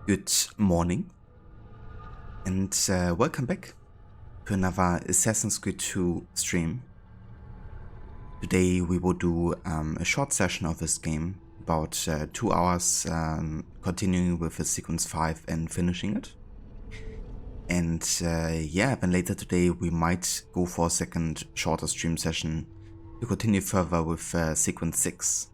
Good morning, and welcome back to another Assassin's Creed 2 stream. Today we will do a short session of this game, about 2 hours, continuing with the sequence 5 and finishing it. And then later today we might go for a second shorter stream session to continue further with sequence 6.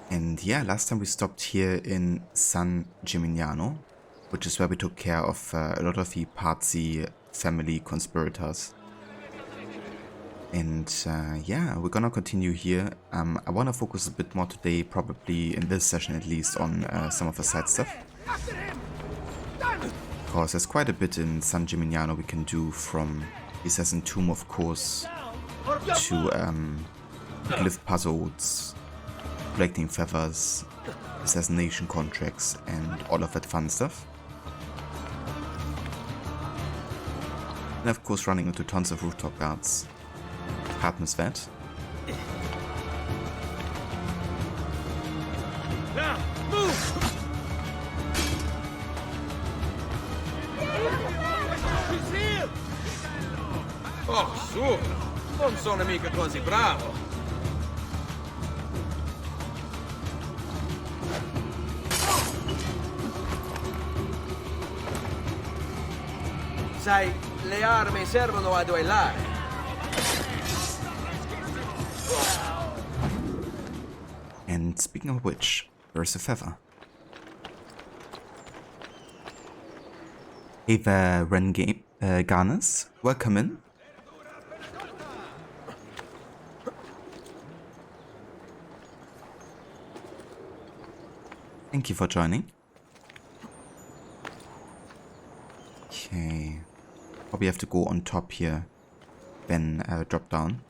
And yeah, last time we stopped here in San Gimignano, which is where we took care of a lot of the Pazzi family conspirators. And we're gonna continue here. I wanna focus a bit more today, probably in this session at least, on some of the side stuff. Because there's quite a bit in San Gimignano we can do, from the Assassin Tomb, of course, to Glyph puzzles, collecting feathers, assassination contracts, and all of that fun stuff. And of course running into tons of rooftop guards. Happens that. Now, move! He's here! Oh, su! Non sono mica così bravo! Sai, le armi servono a duellare. And speaking of which, where's the feather? Hey there, Garners. Welcome in. Thank you for joining. Okay. Probably have to go on top here, then drop down.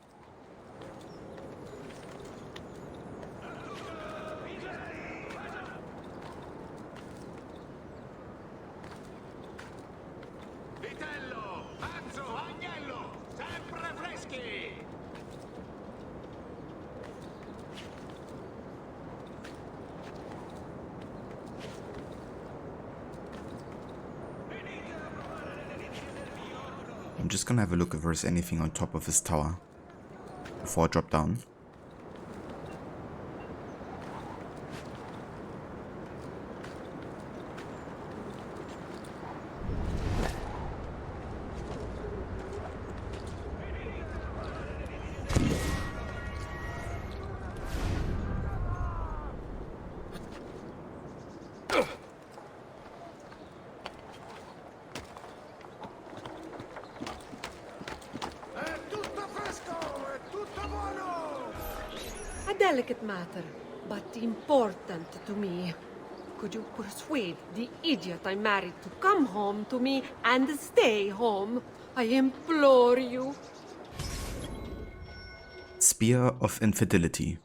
I'm just gonna have a look if there's anything on top of this tower before I drop down. Delicate matter, but important to me. Could you persuade the idiot I married to come home to me and stay home? I implore you. Spear of Infedility.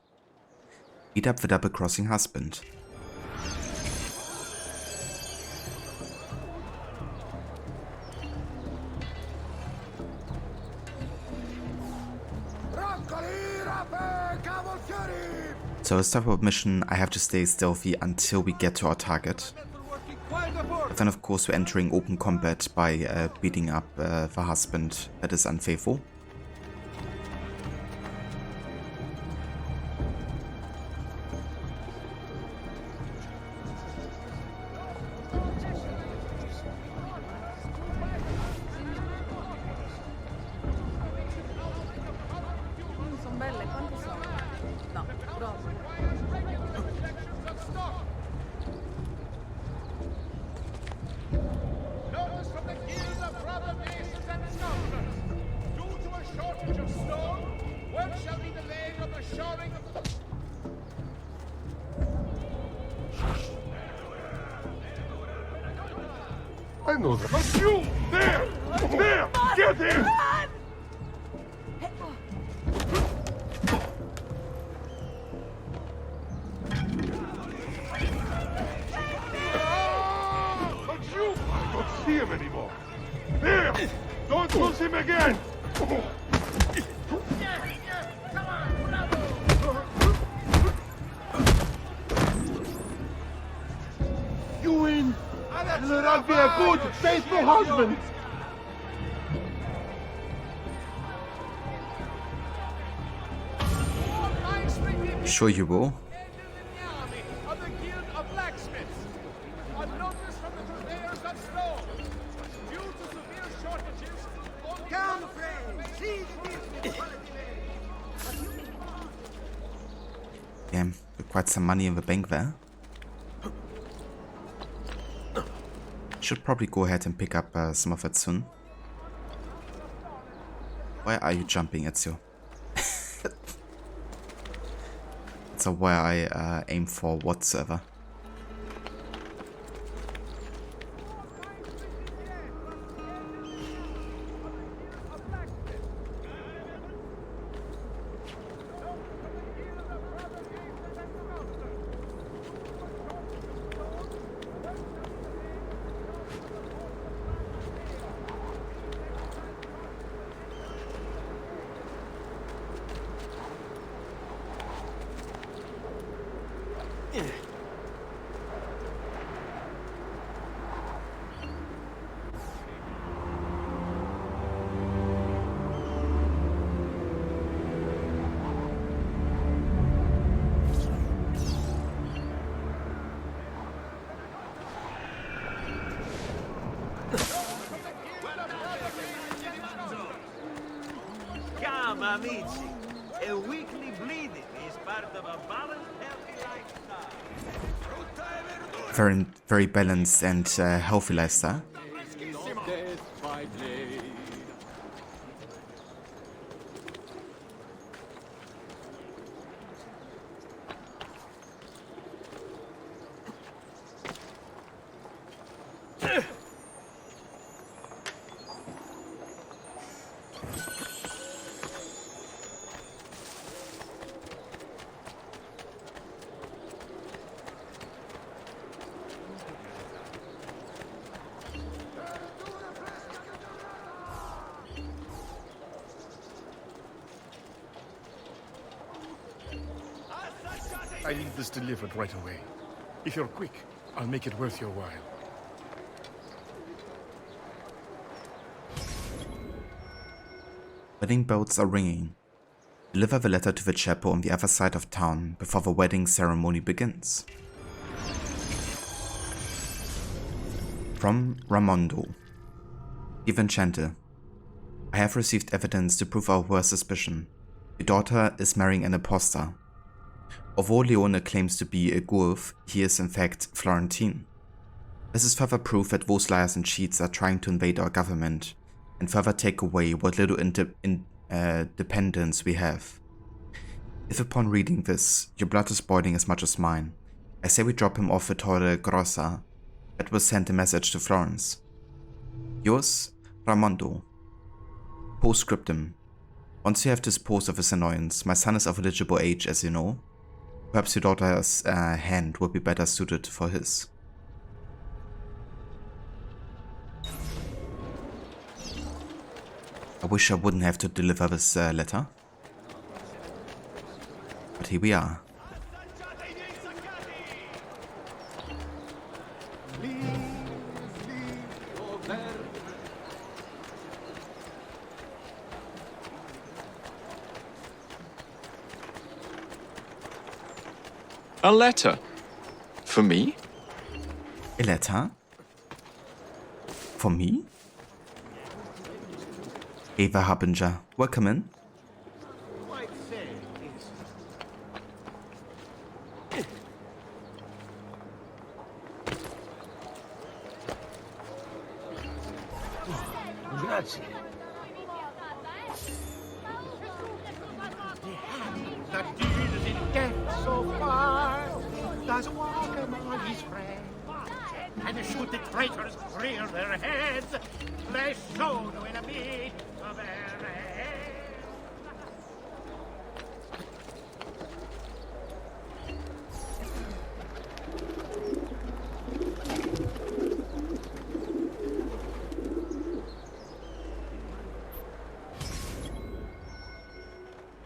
Beat up the double-crossing husband. So as type of mission, I have to stay stealthy until we get to our target. But then of course we're entering open combat by beating up the husband that is unfaithful. I know that. But you! There! There! Get him! be a good, faithful husband. Sure you will. Of the Guild of Blacksmiths. A notice from the purveyors of stone. Due to severe shortages, come, friends, see the Damn, quite some money in the bank there. Should probably go ahead and pick up some of it soon. Why are you jumping, Ezio? That's not where I aim for whatsoever. Come, amici. A weekly bleeding is part of a balanced, healthy lifestyle. Very balanced and healthy lifestyle. I need this delivered right away. If you're quick, I'll make it worth your while. Wedding bells are ringing. Deliver the letter to the chapel on the other side of town before the wedding ceremony begins. From Ramondo. Dear Enchanter, I have received evidence to prove our worst suspicion. Your daughter is marrying an impostor. Although Leone claims to be a Glyph, he is in fact Florentine. This is further proof that those liars and cheats are trying to invade our government and further take away what little independence we have. If upon reading this, your blood is boiling as much as mine, I say we drop him off at Torre Grossa. That will send a message to Florence. Yours, Ramondo. Postscriptum. Once you have disposed of his annoyance, my son is of eligible age, as you know. Perhaps your daughter's hand would be better suited for his. I wish I wouldn't have to deliver this letter. But here we are. A letter? For me? A letter? For me? Eva Harbinger, welcome in. Quite sad, Grazie. The deed is in death so far. Does walk among his friends. And should the traitors rear their heads, they show to enemy of their heads.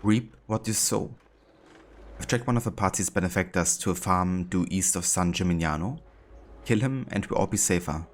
Reap what you sow. I've tracked one of the party's benefactors to a farm due east of San Gimignano. Kill him and we'll all be safer.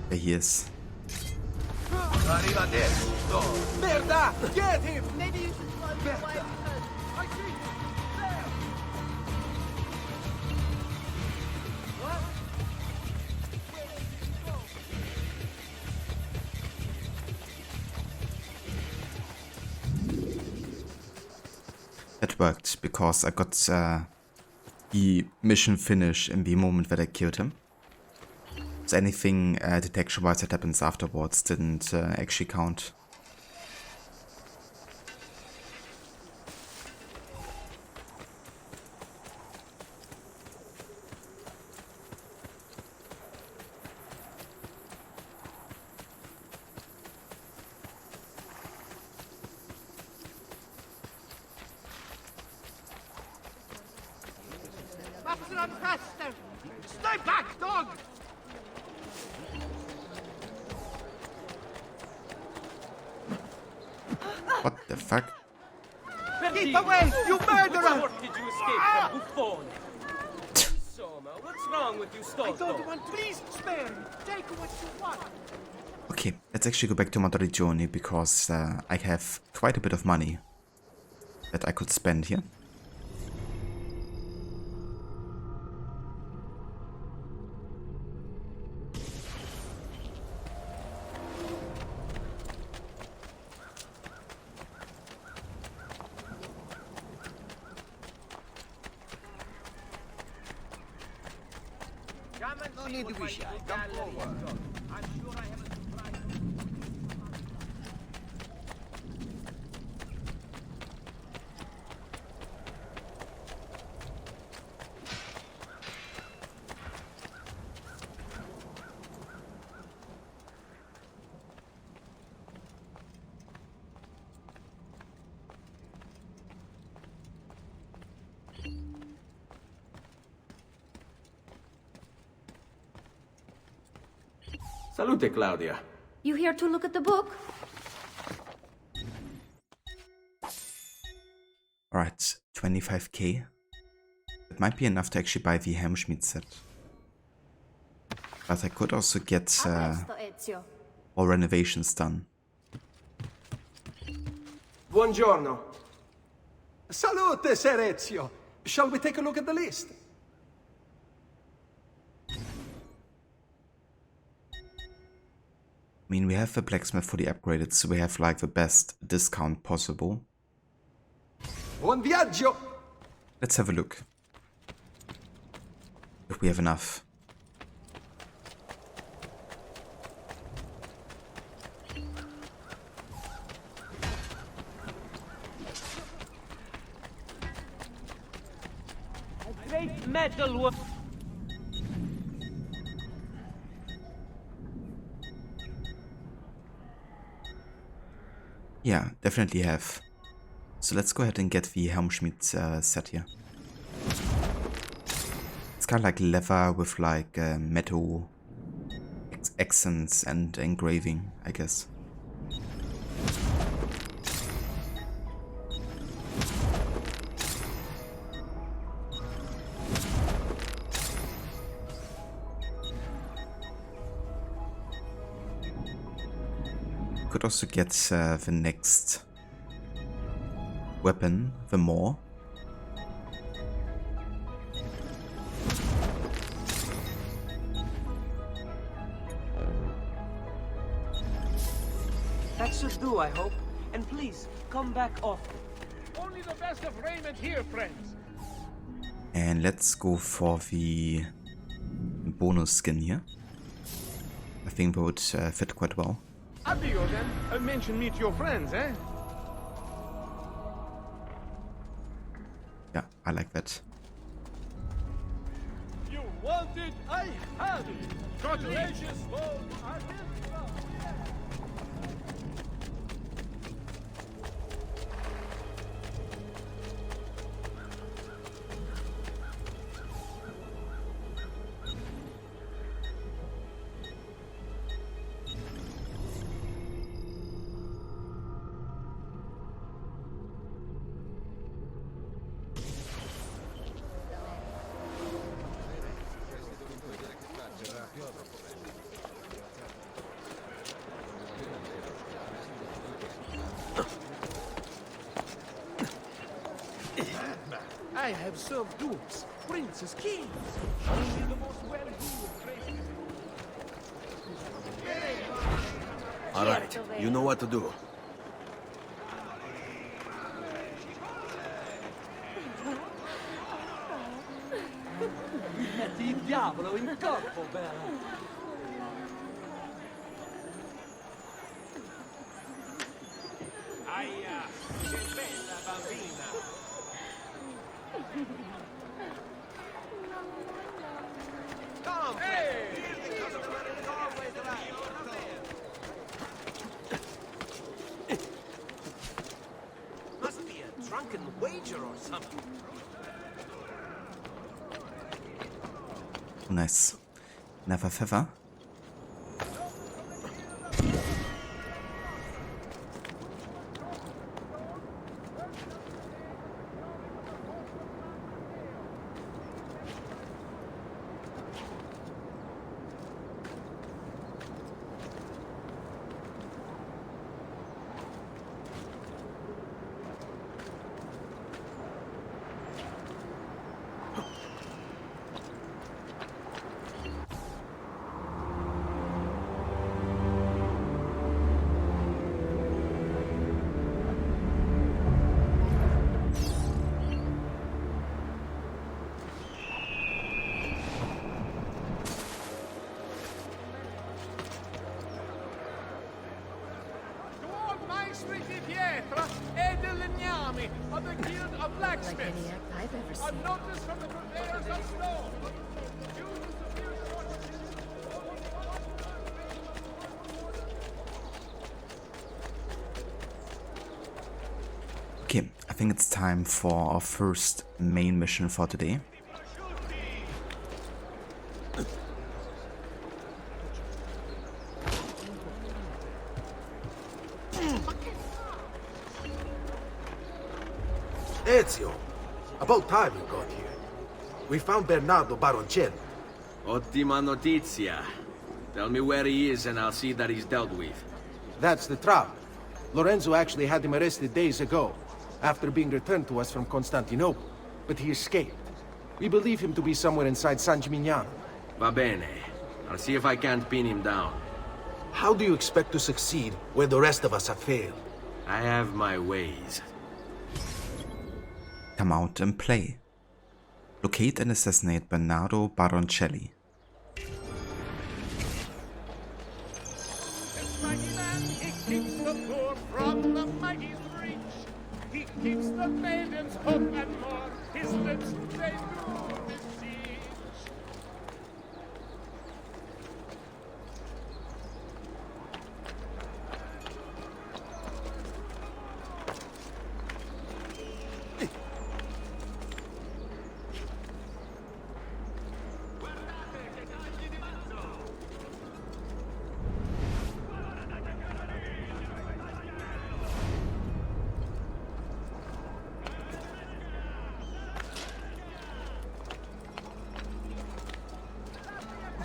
There he is. Arriva adesso! Merda! Get him! Maybe you should run away first. I see you. There. What? That worked because I got the mission finish in the moment that I killed him. So anything detection-wise that happens afterwards didn't actually count. Run faster! Stay back, dog! What the fuck? Keep away, you murderer! Did you escape from Buffon? Insomma, what's wrong with you, I Stolto? don't want. Please spare me. Take what you want. Okay, let's actually go back to Monteriggioni because I have quite a bit of money that I could spend here. No need to be shy. Come forward. I'm sure I have a surprise. Salute, Claudia. You here to look at the book? Alright, 25k. It might be enough to actually buy the Helmschmied set. But I could also get Arresto, Ezio. all renovations done. Buongiorno. Salute, Ser Ezio. Shall we take a look at the list? I mean, we have the blacksmith fully upgraded, so we have like the best discount possible. Buon viaggio! Let's have a look. If we have enough. Great metal work. Yeah, definitely have. So let's go ahead and get the Helmschmied set here. It's kind of like leather with like metal accents and engraving, I guess. could also get the next weapon, the Maw. That should do, I hope. And please, come back often. Only the best of raiment here, friends. And let's go for the bonus skin here. I think that would fit quite well. Addio then. I mention meet your friends, eh? Yeah, I like that. You want it, I have it. Congratulations. I have served dukes, princes, kings. Only the most well-heeled traitors. All right, you know what to do. Metti il diavolo in corpo, bella. Aia, che bella bambina. Come, hey! Must be a drunken wager or something. Nice. Never feather. E del legnami of the Guild of Blacksmiths. Like any act I've ever A seen. notice from the purveyors of stone. Okay, I think it's time for our first main mission for today. Ezio, about time you got here. We found Bernardo Baroncelli. Ottima notizia. Tell me where he is and I'll see that he's dealt with. That's the trouble. Lorenzo actually had him arrested days ago, after being returned to us from Constantinople. But he escaped. We believe him to be somewhere inside San Gimignano. Va bene. I'll see if I can't pin him down. How do you expect to succeed where the rest of us have failed? I have my ways. Come out and play. Locate and assassinate Bernardo Baroncelli. Mighty man, he keeps the poor from the mighty's reach. He keeps the maidens hope and more. His lips, they do beseech.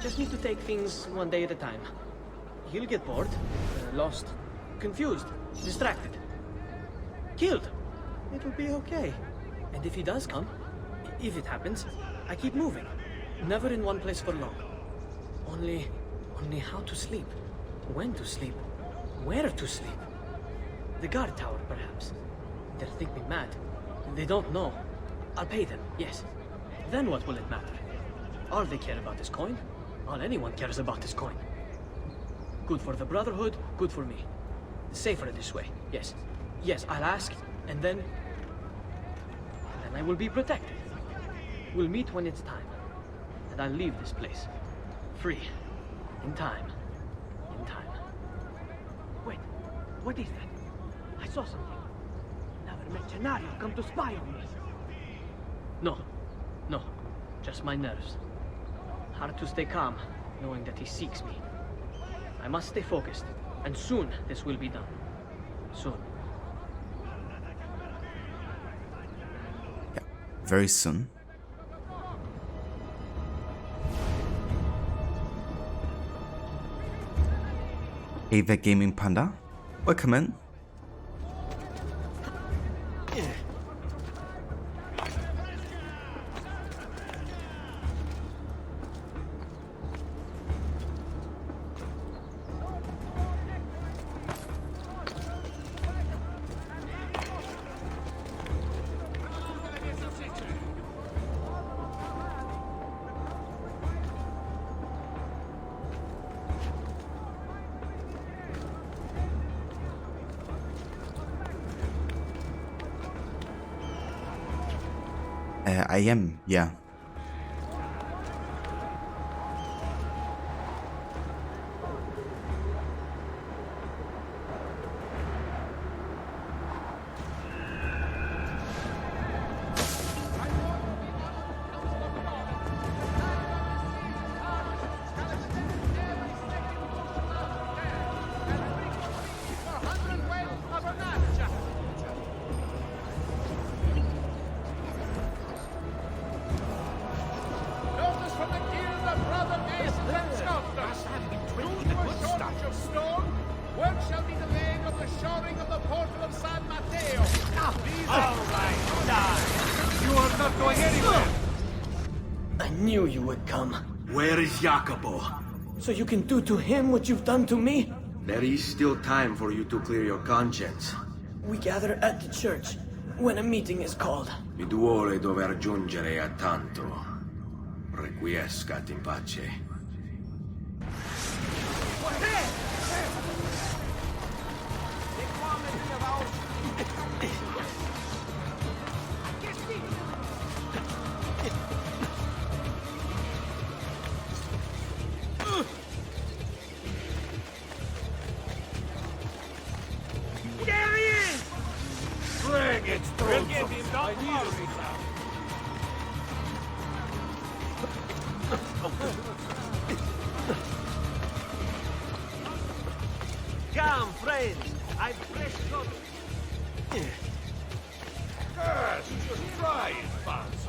Just need to take things one day at a time. He'll get bored, lost, confused, distracted. Killed. It'll be okay. And if he does come, if it happens, I keep moving. Never in one place for long. Only how to sleep. When to sleep. Where to sleep. The guard tower, perhaps. They'll think me mad. They don't know. I'll pay them, yes. Then what will it matter? All they care about is coin. All anyone cares about is coin. Good for the Brotherhood, good for me. Safer this way, yes. Yes, I'll ask, and then I will be protected. We'll meet when it's time. And I'll leave this place. Free. In time. In time. Wait, what is that? I saw something. Another mercenario come to spy on me. No. No. Just my nerves. Hard to stay calm, knowing that he seeks me. I must stay focused, and soon this will be done. Soon. Yeah, very soon. Hey there, Gaming Panda. Welcome in. I am, yeah. Jacopo. So you can do to him what you've done to me? There is still time for you to clear your conscience. We gather at the church when a meeting is called. Mi duole dover giungere a tanto. Requiescat in pace. Come, friends. I've fresh got. Yes, just try it, Buzz.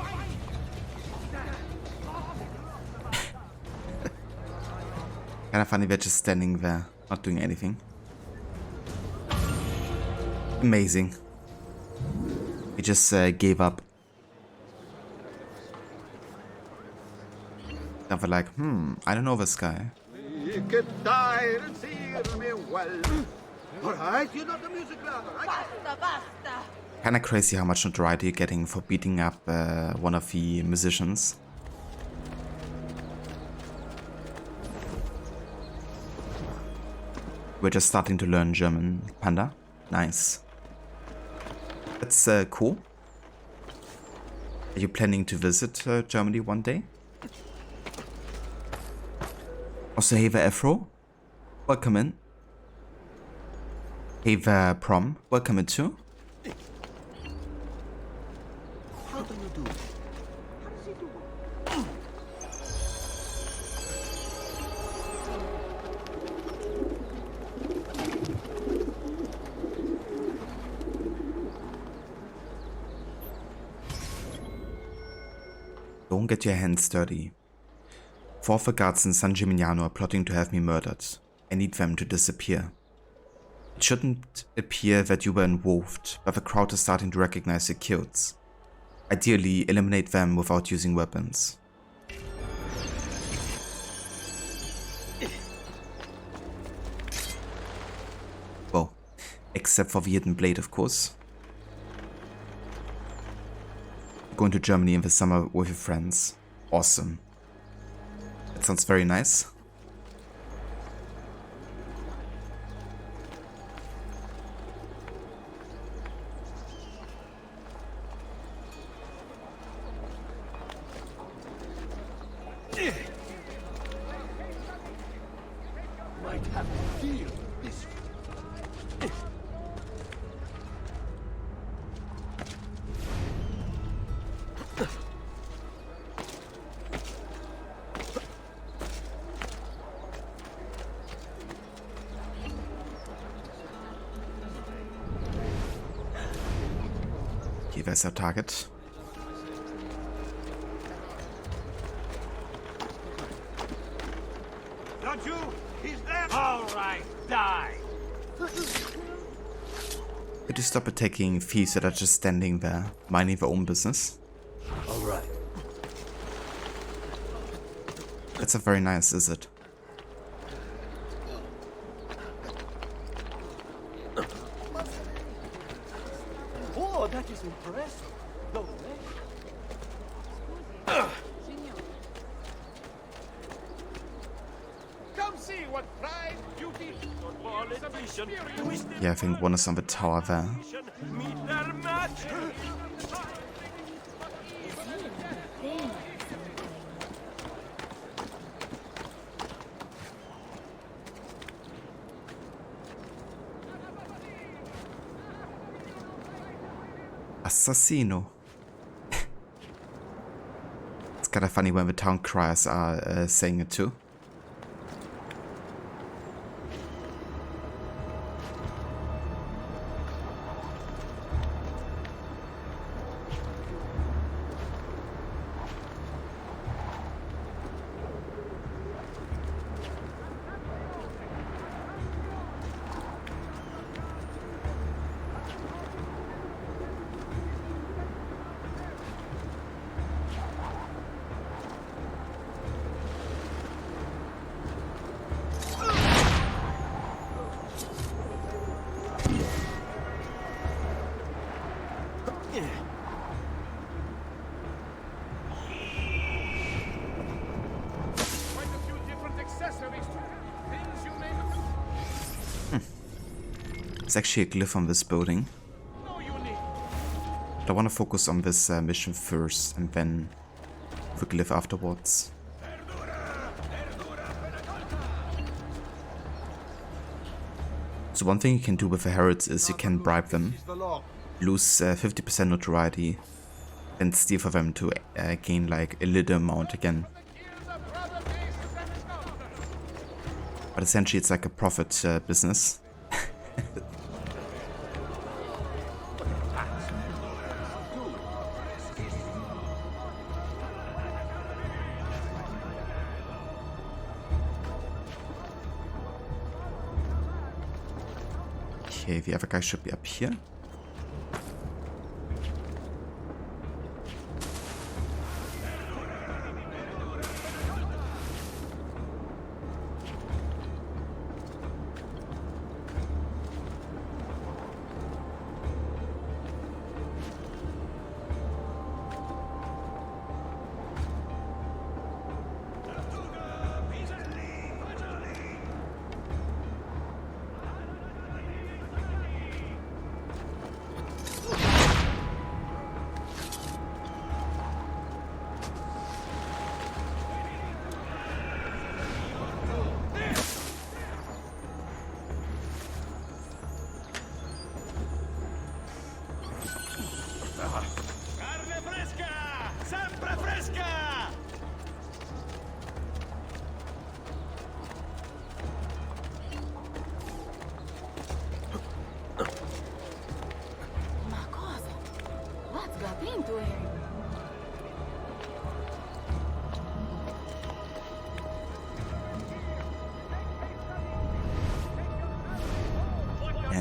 Kind of funny, they're just standing there, not doing anything. Amazing. He just gave up. Now they're like, I don't know this guy. Kinda crazy how much notoriety you're getting for beating up one of the musicians. We're just starting to learn German, Panda. Nice. That's cool. Are you planning to visit Germany one day? Also, hey there, Afro. Welcome in. Hey there, Prom. Welcome in too. How do you do it? How does he do it? Don't get your hands dirty. 4 of the guards in San Gimignano are plotting to have me murdered. I need them to disappear. It shouldn't appear that you were involved, but the crowd is starting to recognize your kills. Ideally, eliminate them without using weapons. Well, except for the hidden blade, of course. Going to Germany in the summer with your friends. Awesome. That sounds very nice. Might have to feel this. Okay, there's our target. Don't you? He's there. All right, die. Could you stop attacking thieves that are just standing there, minding their own business? All right. That's not very nice, is it? Oh, that is impressive. No way. Come see what pride, beauty, ambition, wisdom, Yeah, I think one is on the tower there. meet their match. Assassino. It's kind of funny when the town criers are saying it too. There's actually a glyph on this building. But I want to focus on this mission first and then the glyph afterwards. So one thing you can do with the Heralds is you can bribe them, lose 50% notoriety, and steal for them to gain like a little amount again. But essentially it's like a profit business. Okay, the other guy should be up here.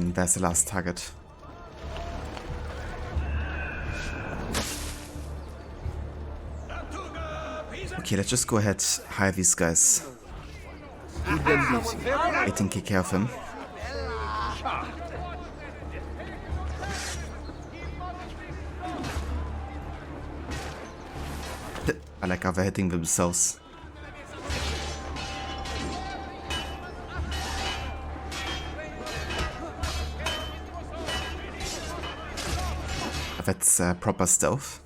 mean, there's the last target. Okay, let's just go ahead, hire these guys. I think take care of him. I like how they're hitting themselves. That's proper stealth.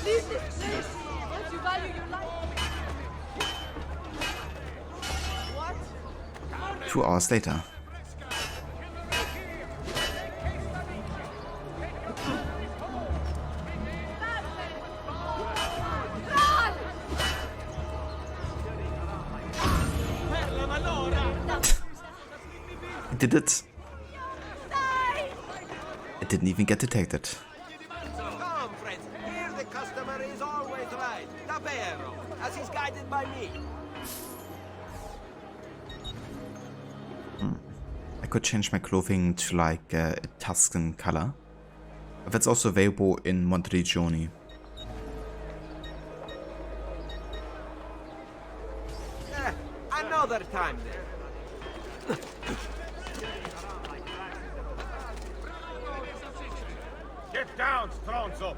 Leave this place! Don't you value your life? 2 hours later. I did it. I didn't even get detected. Come, friends. Here the customer is always right. Davvero, as he's guided by me. I could change my clothing to like a Tuscan color. But that's also available in Monteregioni. Another time then. Get down, stronzo!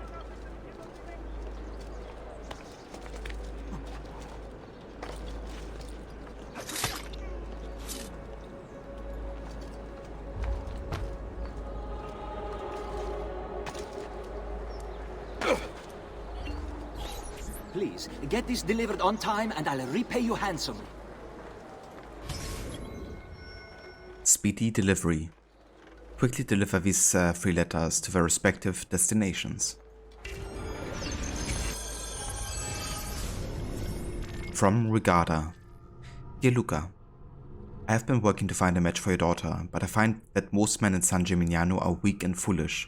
Please, get this delivered on time and I'll repay you handsomely. Speedy delivery. Quickly deliver these 3 letters to their respective destinations. From Rigarda. Dear Luca, I have been working to find a match for your daughter, but I find that most men in San Gimignano are weak and foolish,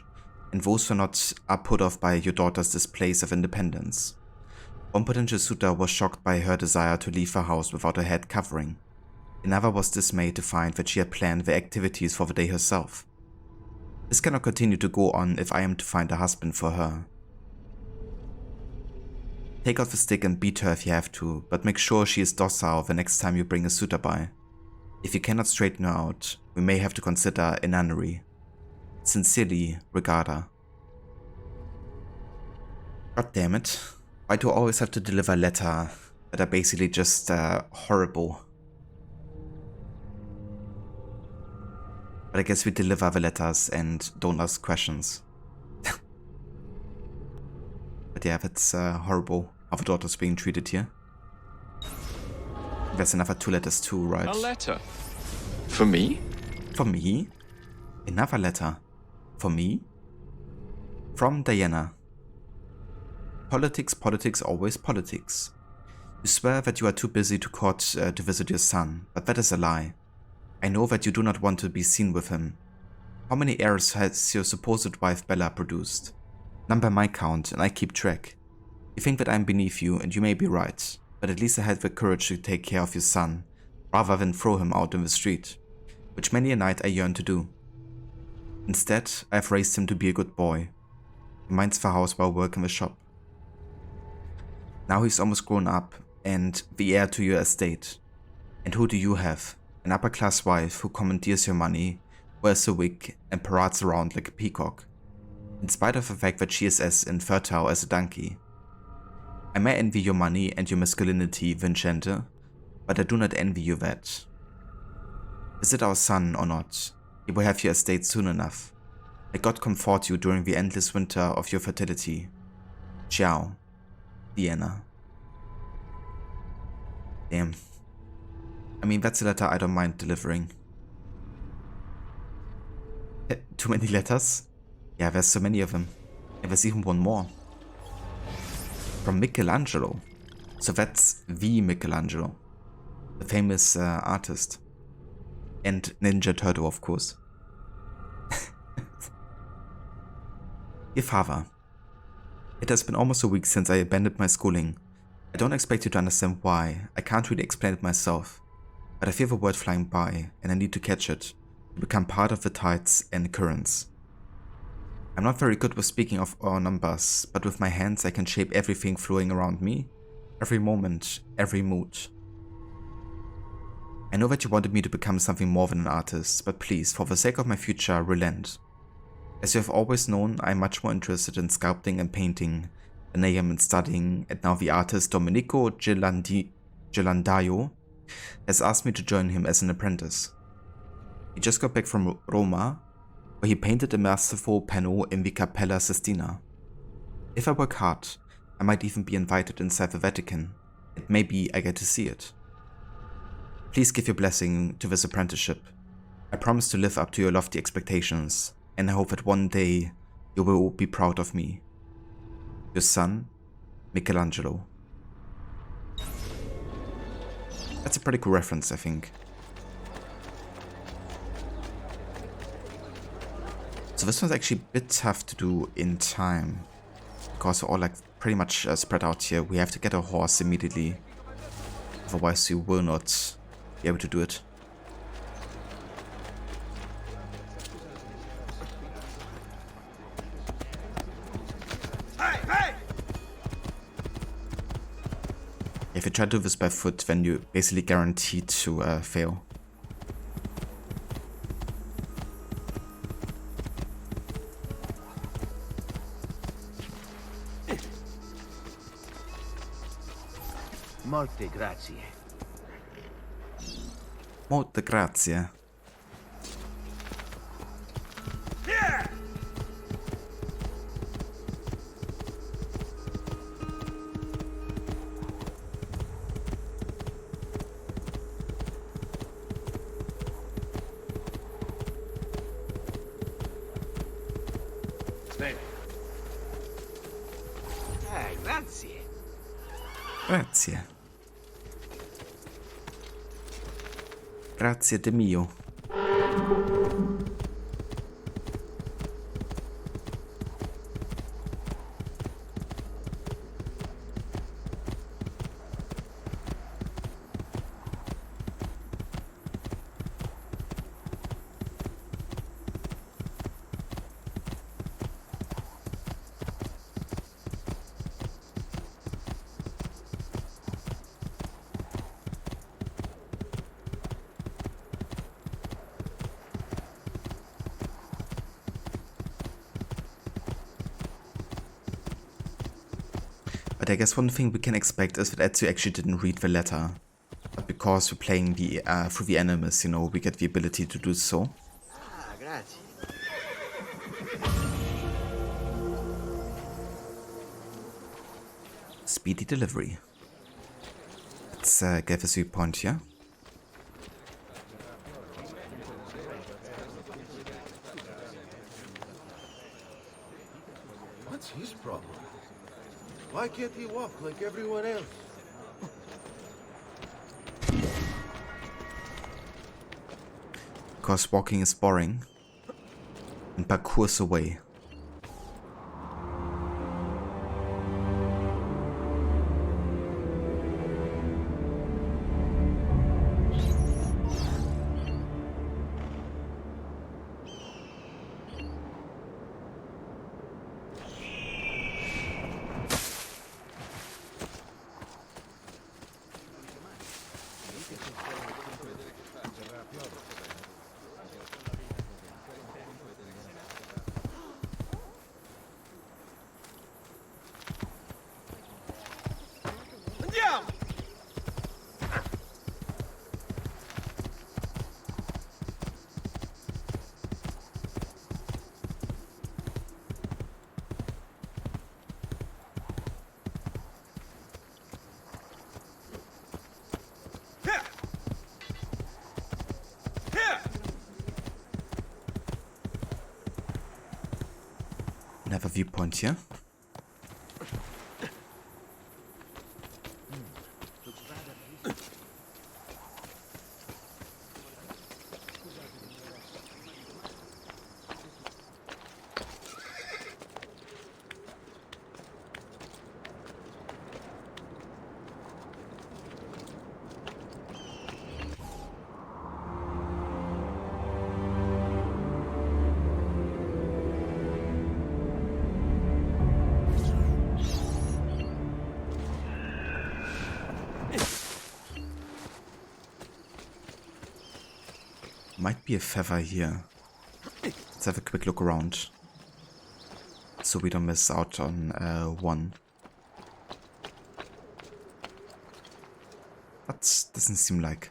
and those who are not are put off by your daughter's displays of independence. One potential suitor was shocked by her desire to leave her house without a head covering. Another was dismayed to find that she had planned the activities for the day herself. This cannot continue to go on if I am to find a husband for her. Take out the stick and beat her if you have to, but make sure she is docile the next time you bring a suitor by. If you cannot straighten her out, we may have to consider a nunnery. Sincerely, Rigarda. God damn it. Why do I always have to deliver a letter that are basically just horrible? But I guess we deliver the letters and don't ask questions. But yeah, that's horrible how the daughter's being treated here. There's another 2 letters too, right? A letter? For me? For me? Another letter. For me? From Diana. Politics, politics, always politics. You swear that you are too busy to court to visit your son, but that is a lie. I know that you do not want to be seen with him. How many heirs has your supposed wife Bella produced? None by my count, and I keep track. You think that I am beneath you, and you may be right, but at least I had the courage to take care of your son, rather than throw him out in the street, which many a night I yearn to do. Instead, I have raised him to be a good boy. He minds the house while working the shop. Now he's almost grown up, and the heir to your estate. And who do you have? An upper-class wife who commandeers your money, wears a wig, and parades around like a peacock, in spite of the fact that she is as infertile as a donkey. I may envy your money and your masculinity, Vincente, but I do not envy you that. Visit our son or not, he will have your estate soon enough. May God comfort you during the endless winter of your fertility. Ciao, Diana. Damn. I mean, that's a letter I don't mind delivering. Too many letters? Yeah, there's so many of them. And there's even one more. From Michelangelo. So that's the Michelangelo. The famous artist. And Ninja Turtle, of course. Dear Father, it has been almost a week since I abandoned my schooling. I don't expect you to understand why. I can't really explain it myself. But I feel the word flying by, and I need to catch it, to become part of the tides and currents. I'm not very good with speaking of our numbers, but with my hands I can shape everything flowing around me, every moment, every mood. I know that you wanted me to become something more than an artist, but please, for the sake of my future, relent. As you have always known, I am much more interested in sculpting and painting than I am in studying, and now the artist Domenico Ghirlandaio has asked me to join him as an apprentice. He just got back from Roma, where he painted a masterful panel in the Cappella Sistina. If I work hard, I might even be invited inside the Vatican, and maybe I get to see it. Please give your blessing to this apprenticeship. I promise to live up to your lofty expectations, and I hope that one day you will be proud of me. Your son, Michelangelo. That's a pretty cool reference, I think. So this one's actually a bit tough to do in time, because we're all like pretty much spread out here. We have to get a horse immediately, otherwise we will not be able to do it. If you try to do this by foot, then you're basically guaranteed to fail. Molte grazie. Molte grazie. Grazie. Grazie. Grazie de mio. But I guess one thing we can expect is that Ezio actually didn't read the letter. But because we're playing the through the enemies, you know, we get the ability to do so. Grazie. Speedy delivery. Let's get a viewpoint here. What's his problem? Why can't he walk like everyone else? Because walking is boring and parkour's away. Have a viewpoint here. Might be a feather here. Let's have a quick look around, so we don't miss out on one. But doesn't seem like.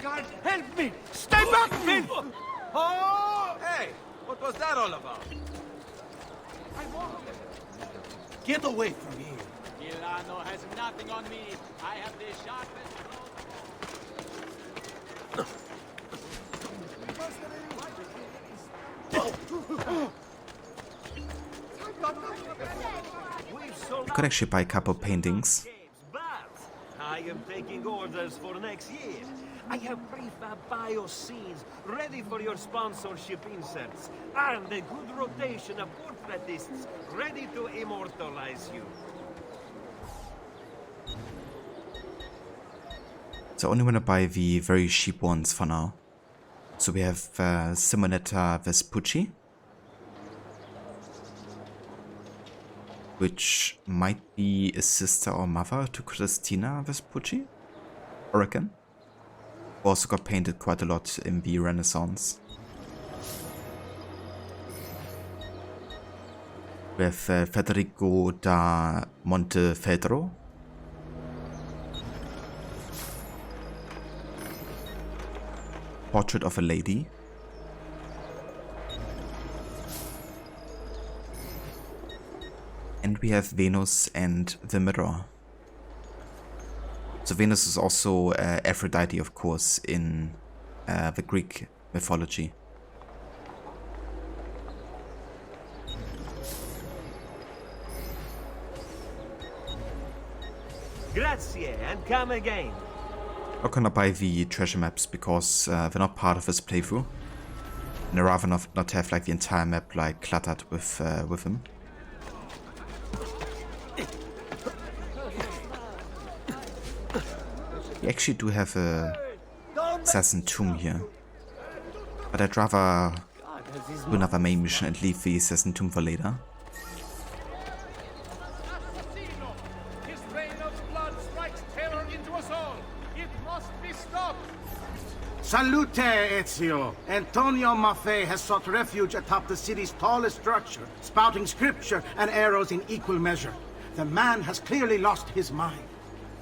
God, help me! Stay back, Finn! Oh! Hey! What was that all about? Get away from here. Milano has nothing on me. I have the sharpest... You could actually buy a couple paintings. But I am taking orders for next year. I have prefab bio scenes ready for your sponsorship inserts, and a good rotation of portraitists ready to immortalize you. So I only want to buy the very cheap ones for now. So we have Simonetta Vespucci, which might be a sister or mother to Christina Vespucci, I reckon. Also got painted quite a lot in the Renaissance. We have Federico da Montefeltro. Portrait of a lady. And we have Venus and the Mirror. So Venus is also Aphrodite, of course, in the Greek mythology. Grazie, and come again. I'm gonna buy the treasure maps because they're not part of this playthrough. And I'd rather not have like the entire map like cluttered with them. We actually do have a assassin tomb here, but I'd rather do another main mission and leave the assassin tomb for later. His reign of blood strikes terror into us all. It must be stopped. Salute, Ezio! Antonio Maffei has sought refuge atop the city's tallest structure, spouting scripture and arrows in equal measure. The man has clearly lost his mind.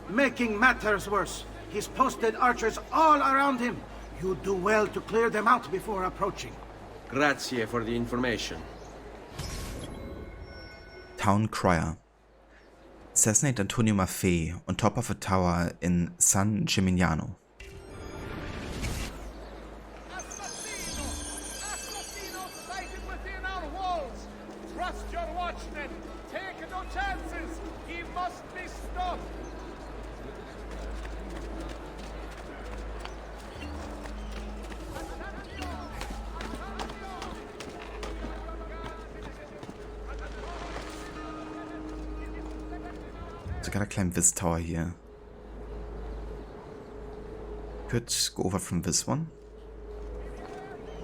Making matters worse, he's posted archers all around him. You do well to clear them out before approaching. Grazie for the information. Town Crier. Assassinate Antonio Maffei on top of a tower in San Gimignano. Assassino sighted within our walls. Trust your watchmen. Take no chances. He must be stopped. So I gotta climb this tower here. Could go over from this one.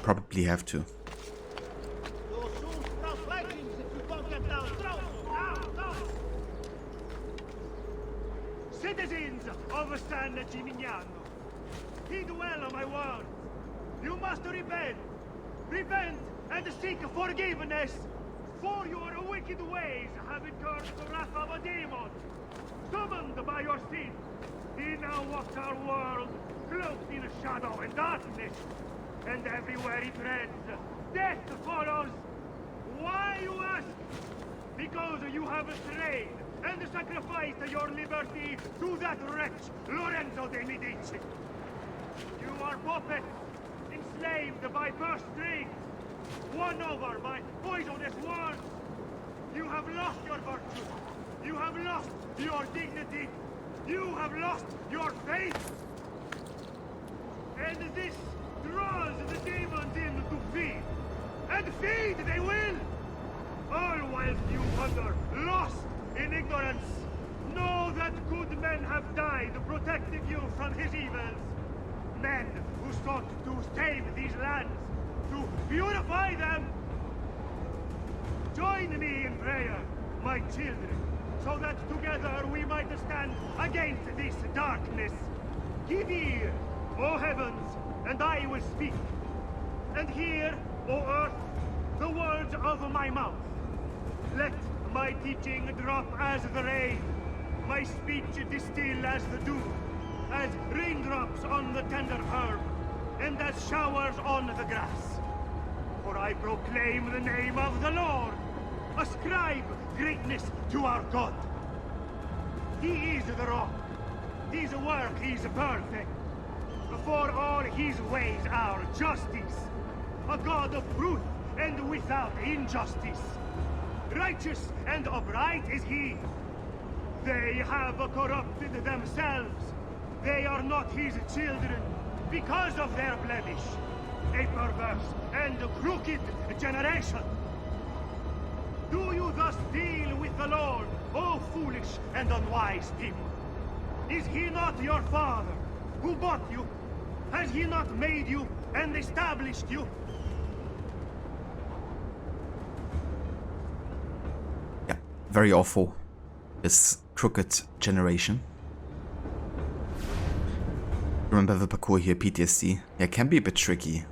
Probably have to. Citizens of San Gimignano, heed well of my words. You must repent. Repent and seek forgiveness. For your wicked ways have incurred the wrath of a demon. Summoned by your sin, he now walks our world, cloaked in shadow and darkness. And everywhere he treads, death follows. Why, you ask? Because you have strayed and sacrificed your liberty to that wretch, Lorenzo de Medici. You are puppets, enslaved by purse strings. won over by poisonous words. You have lost your virtue. You have lost your dignity. You have lost your faith. And this draws the demons in to feed. And feed they will! All whilst you wander, lost in ignorance. Know that good men have died protecting you from his evils. Men who sought to save these lands, to purify them. Join me in prayer, my children, so that together we might stand against this darkness. Give ear, O heavens, and I will speak. And hear, O earth, the words of my mouth. Let my teaching drop as the rain, my speech distill as the dew, as raindrops on the tender herb, and as showers on the grass. For I proclaim the name of the Lord. Ascribe greatness to our God. He is the rock. His work is perfect. For all his ways are justice. A God of truth and without injustice. Righteous and upright is he. They have corrupted themselves. They are not his children because of their blemish. A perverse and crooked generation. Do you thus deal with the Lord, O foolish and unwise people? Is he not your father, who bought you? Has he not made you and established you? Yeah, very awful. This crooked generation. Remember the parkour here, PTSD. Yeah, it can be a bit tricky.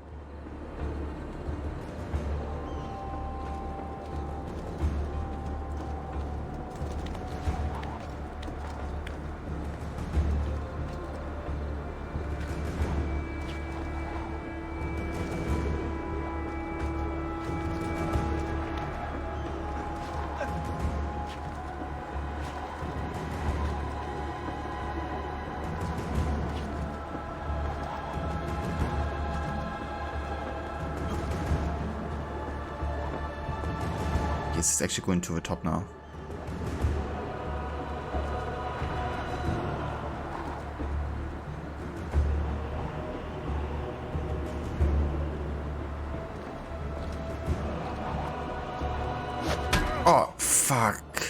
Yes, it's actually going to the top now. Oh, fuck.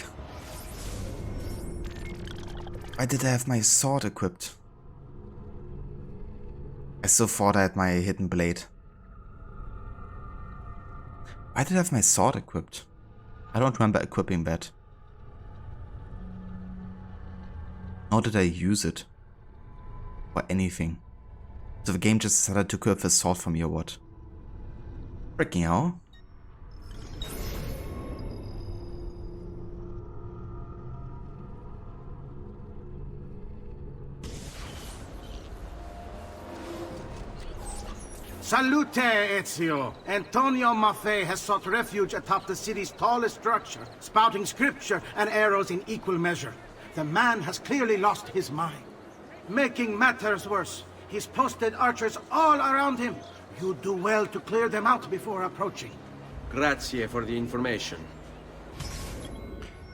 Why did I have my sword equipped? I still thought I had my hidden blade. Why did I have my sword equipped? I don't remember equipping that. Nor did I use it. Or anything. So the game just decided to equip the sword for me or what? Freaking hell. Salute, Ezio! Antonio Maffei has sought refuge atop the city's tallest structure, spouting scripture and arrows in equal measure. The man has clearly lost his mind. Making matters worse, he's posted archers all around him. You do well to clear them out before approaching. Grazie for the information.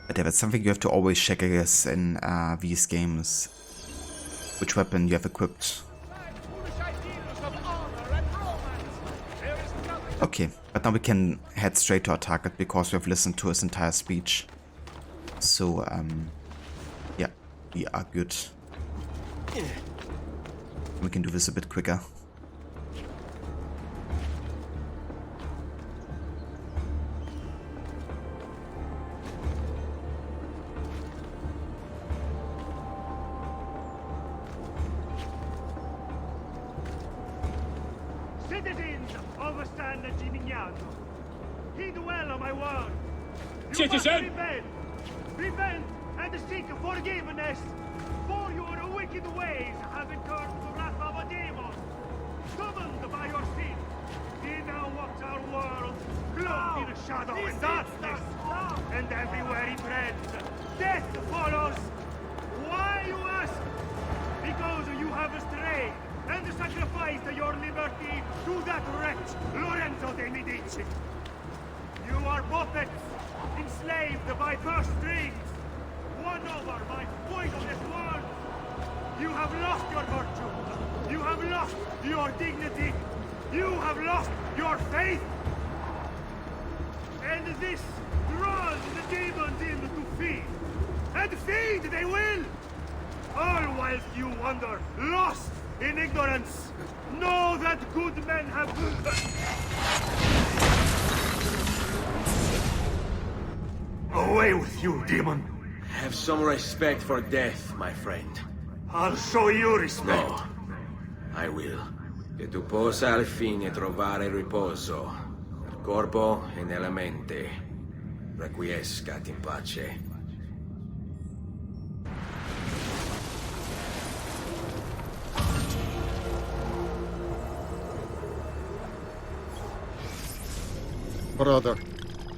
But yeah, that's something you have to always check, I guess, in these games. Which weapon you have equipped. Okay, but now we can head straight to our target because we have listened to his entire speech. So, yeah, we are good. We can do this a bit quicker. Citizens of San Gimignano, heed well of my word. Citizen! Repent and seek forgiveness, for your wicked ways have incurred the wrath of a demon. Summoned by your sin, he now walks our world, cloaked in shadow and darkness, and everywhere he treads, death follows. Why, you ask? Because you have strayed and sacrificed your liberty to that wretch, Lorenzo. Benvenuto dei Medici. You are puppets, enslaved by purse strings, won over by poisonous words. You have lost your virtue. You have lost your dignity. You have lost your faith. And this draws the demons in to feed. And feed they will! All whilst you wander, lost in ignorance. Know that good men have... Away with you, demon! Have some respect for death, my friend. I'll show you respect. No, I will. Che tu possa al fine trovare riposo, nel corpo e nella mente. Requiescat in pace. Brother,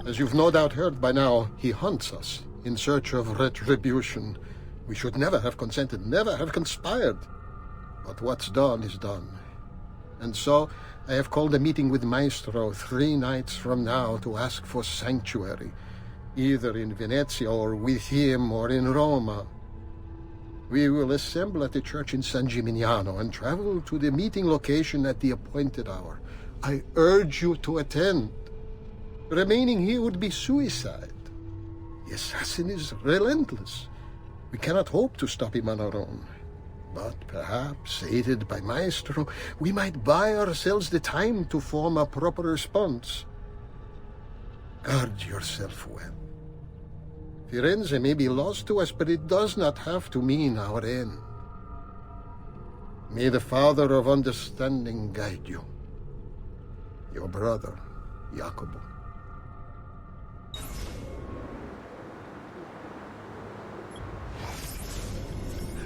as you've no doubt heard by now, he hunts us in search of retribution. We should never have consented, never have conspired. But what's done is done. And so, I have called a meeting with Maestro 3 nights from now to ask for sanctuary, either in Venezia or with him or in Roma. We will assemble at the church in San Gimignano and travel to the meeting location at the appointed hour. I urge you to attend. Remaining here would be suicide. The assassin is relentless. We cannot hope to stop him on our own. But perhaps, aided by Maestro, we might buy ourselves the time to form a proper response. Guard yourself well. Firenze may be lost to us, but it does not have to mean our end. May the Father of Understanding guide you. Your brother, Jacopo.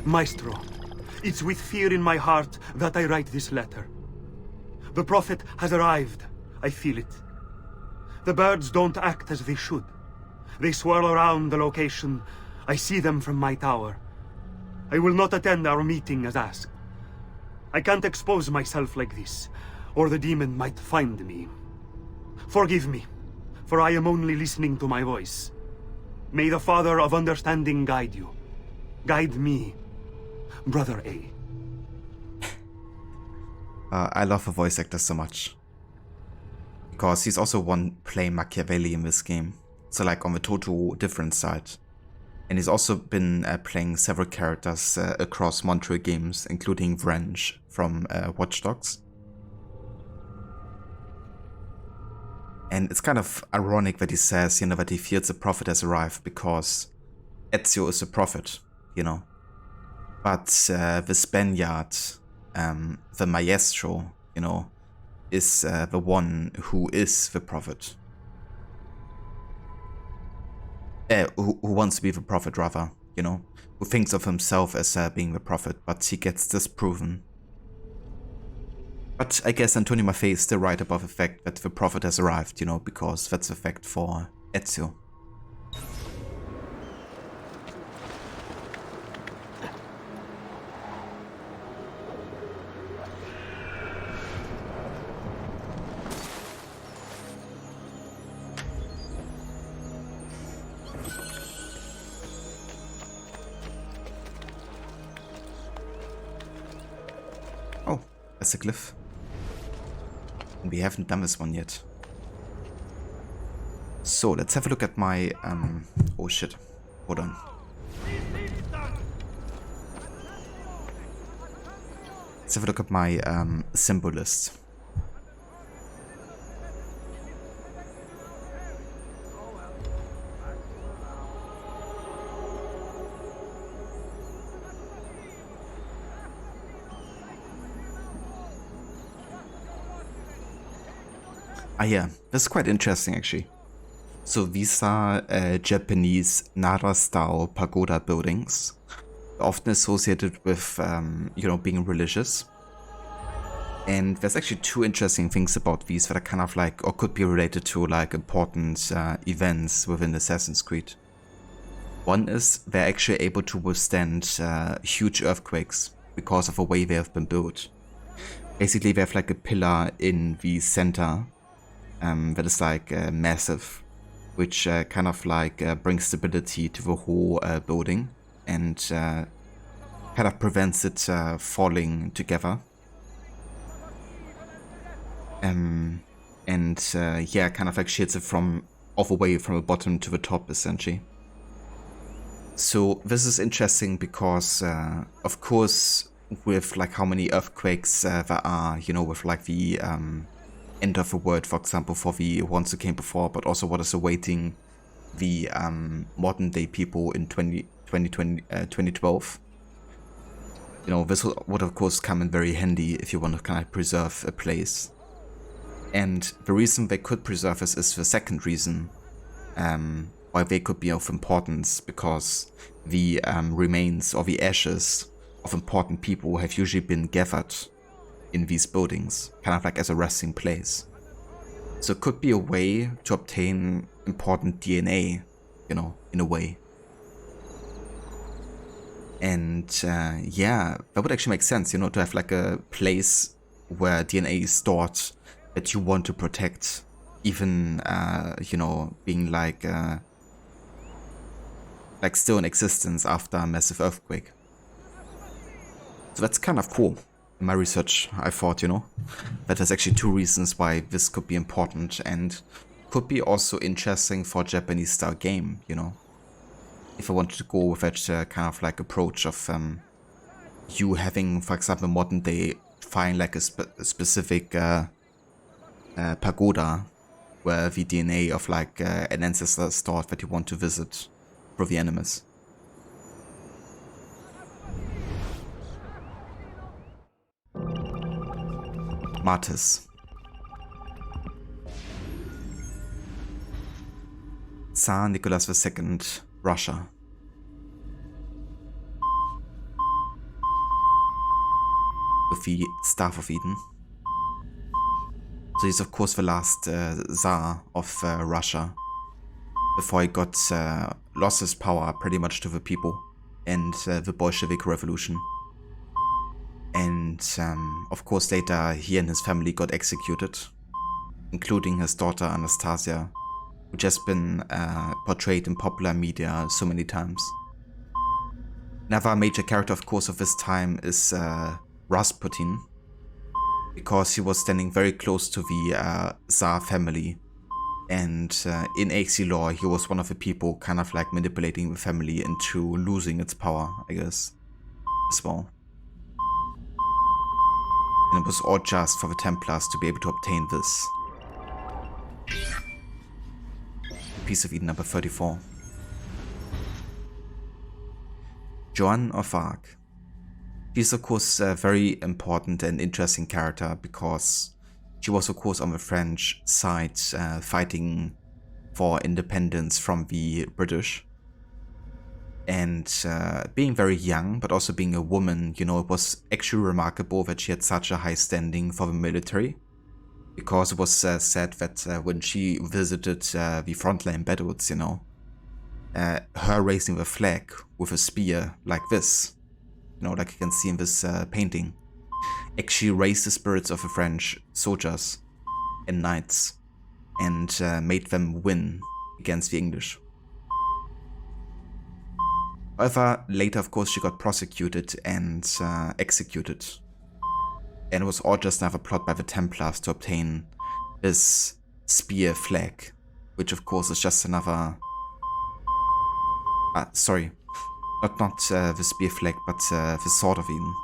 Maestro, it's with fear in my heart that I write this letter. The Prophet has arrived. I feel it. The birds don't act as they should. They swirl around the location. I see them from my tower. I will not attend our meeting as asked. I can't expose myself like this, or the demon might find me. Forgive me, for I am only listening to my voice. May the Father of Understanding guide you. Guide me, Brother A. I love the voice actor so much. Because he's also one playing Machiavelli in this game. So like on the total different side. And he's also been playing several characters across Montreal games, including Wrench from Watch Dogs. And it's kind of ironic that he says, you know, that he feels the prophet has arrived because Ezio is a prophet, you know. But the Spaniard, the Maestro, you know, is the one who is the prophet. Who wants to be the prophet, rather, you know, who thinks of himself as being the prophet, but he gets disproven. But I guess Antonio Maffei is still right about the fact that the prophet has arrived, you know, because that's the fact for Ezio. Oh, that's a glyph. And we haven't done this one yet. So let's have a look at my oh shit. Hold on. Let's have a look at my symbol list. Ah yeah, that's quite interesting actually. So these are Japanese Nara-style pagoda buildings, often associated with, you know, being religious. And there's actually two interesting things about these that are kind of like, or could be related to like important events within Assassin's Creed. One is they're actually able to withstand huge earthquakes because of the way they have been built. Basically they have like a pillar in the center that is like massive, which kind of like brings stability to the whole building and kind of prevents it falling together. Yeah, kind of like shields it from all the way from the bottom to the top, essentially. So this is interesting because, of course, with like how many earthquakes there are, you know, with like the end of the world, for example, for the ones who came before, but also what is awaiting the modern day people in 2012. You know, this would of course come in very handy if you want to kind of preserve a place. And the reason they could preserve this is the second reason why they could be of importance, because the remains or the ashes of important people have usually been gathered in these buildings, kind of like as a resting place. So it could be a way to obtain important DNA, you know, in a way. And yeah, that would actually make sense, you know, to have like a place where DNA is stored that you want to protect, even, you know, being like still in existence after a massive earthquake. So that's kind of cool. In my research, I thought, you know, that there's actually two reasons why this could be important and could be also interesting for a Japanese style game, you know. If I wanted to go with that kind of like approach of you having, for example, modern day, find like a specific pagoda where the DNA of like an ancestor is stored that you want to visit for the animus. Martis. Tsar Nicholas II, Russia. With the Staff of Eden. So he's of course the last Tsar of Russia, before he got lost his power pretty much to the people and the Bolshevik Revolution. And of course later he and his family got executed, including his daughter Anastasia, which has been portrayed in popular media so many times. Another major character of course of this time is Rasputin, because he was standing very close to the Tsar family, and in AXE lore he was one of the people kind of like manipulating the family into losing its power, I guess, as well. And it was all just for the Templars to be able to obtain this. Piece of Eden number 34. Joan of Arc. She's of course a very important and interesting character because she was of course on the French side fighting for independence from the British. And being very young, but also being a woman, you know, it was actually remarkable that she had such a high standing for the military. Because it was said that when she visited the frontline battles, you know, her raising the flag with a spear like this, you know, like you can see in this painting, actually raised the spirits of the French soldiers and knights and made them win against the English. However, later of course she got prosecuted and executed. And it was all just another plot by the Templars to obtain this spear flag, which of course is just another... sorry, not the spear flag, but the Sword of Eden,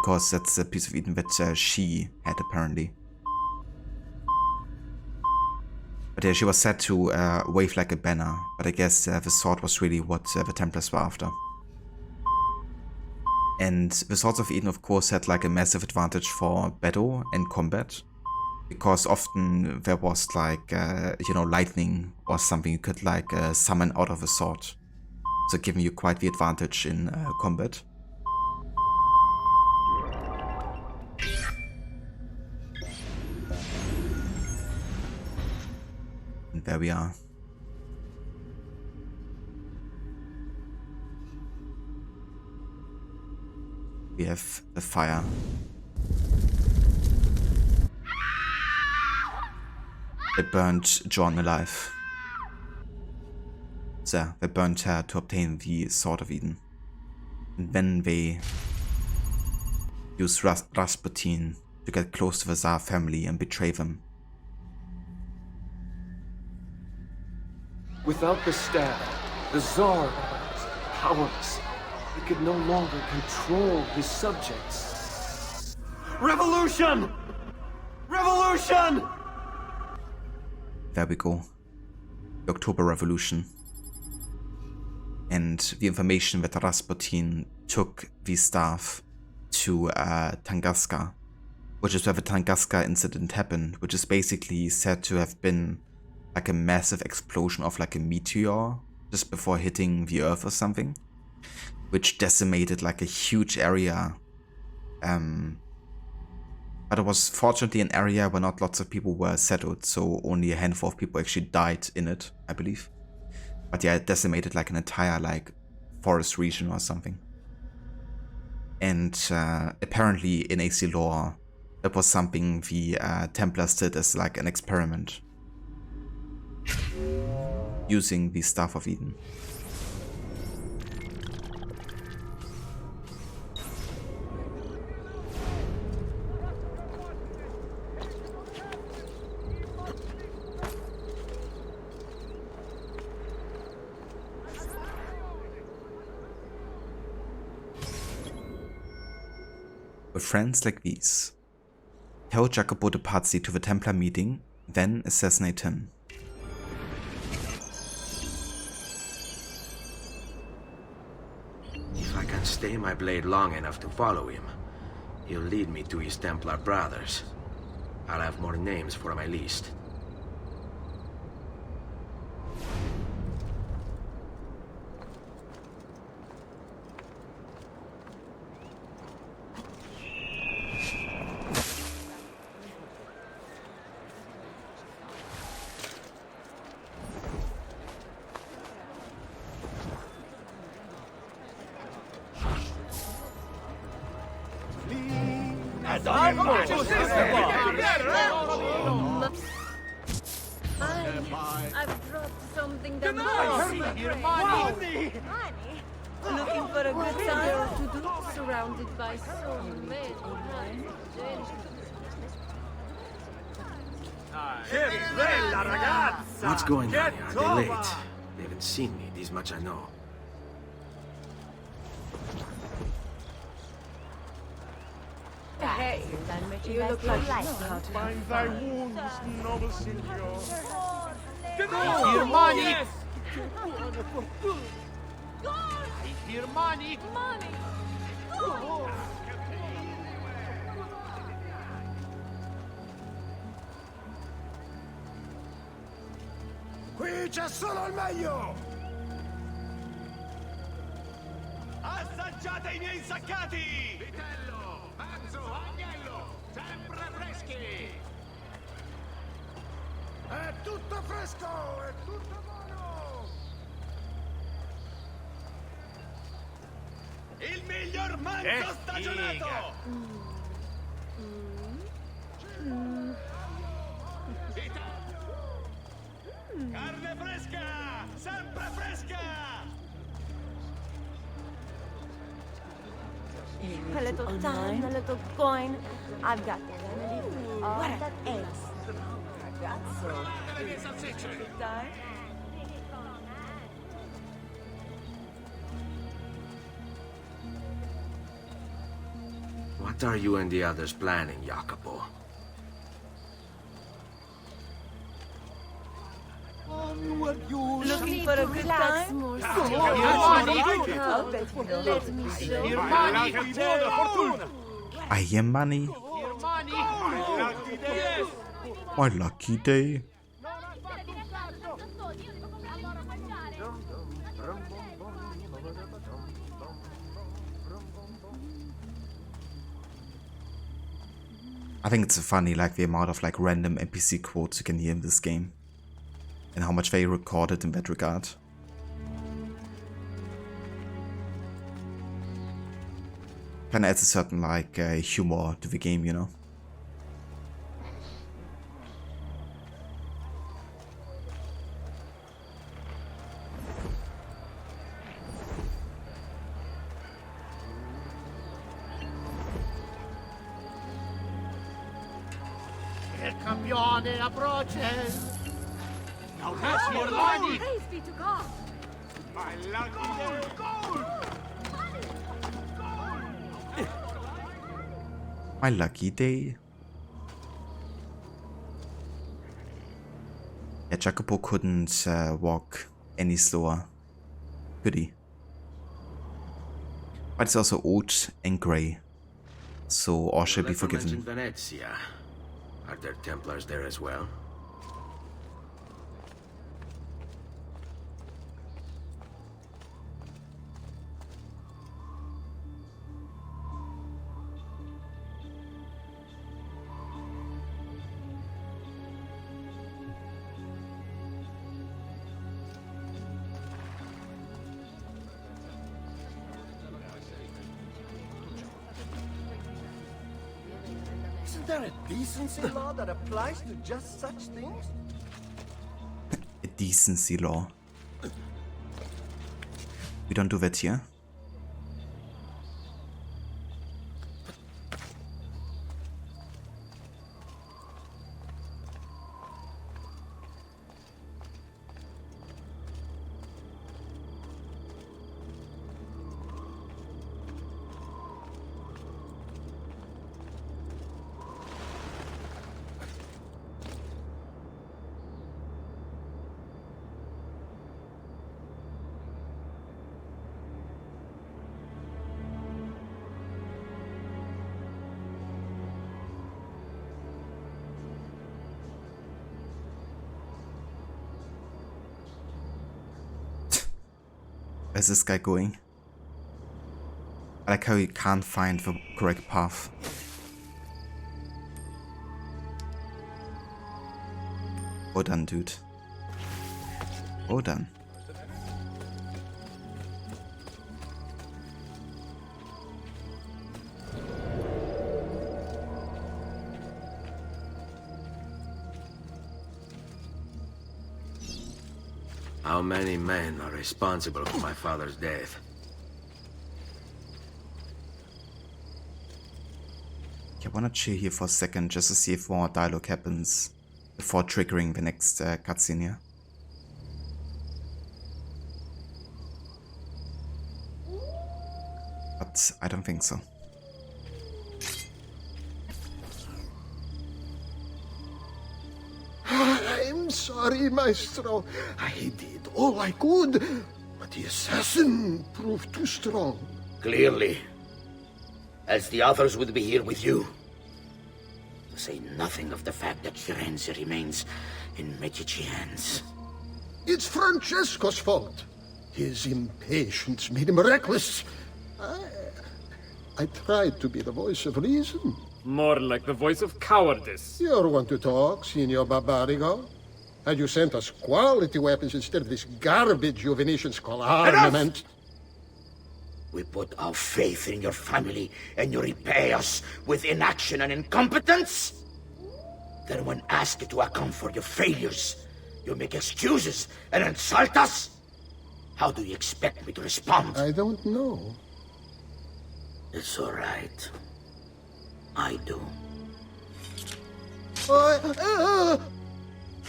because that's a piece of Eden that she had apparently. But yeah, she was said to wave like a banner, but I guess the sword was really what the Templars were after. And the Swords of Eden of course had like a massive advantage for battle and combat, because often there was like, you know, lightning or something you could like summon out of a sword, so giving you quite the advantage in combat. And there we are. We have the fire. they burned John alive. So they burned her to obtain the Sword of Eden. And then they used Rasputin to get close to the Tsar family and betray them. Without the staff, the Tsar was powerless. He could no longer control his subjects. Revolution! Revolution! There we go. The October Revolution. And the information that Rasputin took the staff to Tunguska, which is where the Tunguska incident happened, which is basically said to have been like a massive explosion of like a meteor just before hitting the Earth or something, which decimated like a huge area. But it was fortunately an area where not lots of people were settled, so only a handful of people actually died in it, I believe. But yeah, it decimated like an entire like forest region or something. And apparently in AC lore, that was something the Templars did as like an experiment, using the Staff of Eden. With friends like these, tell Jacopo de Pazzi to the Templar meeting, then assassinate him. If I can stay my blade long enough to follow him, he'll lead me to his Templar brothers. I'll have more names for my list. I've dropped something that money. Looking for a good time to do, surrounded by so many nice What's going on here? Are they late? They haven't seen me, this much I know. Hey, you look like Find thy wounds, noble Silvio. Your money! Your money! Qui c'è solo il meglio! Assaggiate i miei insaccati! Vitello, manzo, agnello, sempre freschi! È tutto fresco! È tutto buono! Il miglior manzo stagionato! Carne fresca! Sempre fresca! A little time, a little coin. I've got the remedy. All that ails. Ragazzo. Good time? What are you and the others planning, Jacopo? Looking for a good time? Let me show you. I hear money. My lucky day. I think it's funny, like the amount of like random NPC quotes you can hear in this game, and how much they recorded in that regard. Kinda adds a certain like humor to the game, you know. El campione approaches. Now that's your money. Praise be to God. My lucky day. My lucky day. Yeah, Jacopo couldn't walk any slower, could he? But it's also old and grey, so all should be forgiven. Venezia. Are there Templars there as well? Isn't there a decency law that applies to just such things? A decency law. We don't do that here. Where's this guy going? I like how he can't find the correct path. Well done, dude. Well done. How many men are responsible for my father's death? Okay, I wanna chill here for a second just to see if more dialogue happens before triggering the next cutscene here. But I don't think so. I'm sorry, Maestro. I did all I could, but the assassin proved too strong. Clearly. Else the others would be here with you. To say nothing of the fact that Firenze remains in Medici hands. It's Francesco's fault. His impatience made him reckless. I tried to be the voice of reason. More like the voice of cowardice. You're one to talk, Signor Barbarigo. Had you sent us quality weapons instead of this garbage you Venetians call armament... We put our faith in your family, and you repay us with inaction and incompetence? Then when asked to account for your failures, you make excuses and insult us? How do you expect me to respond? I don't know. It's all right. I do.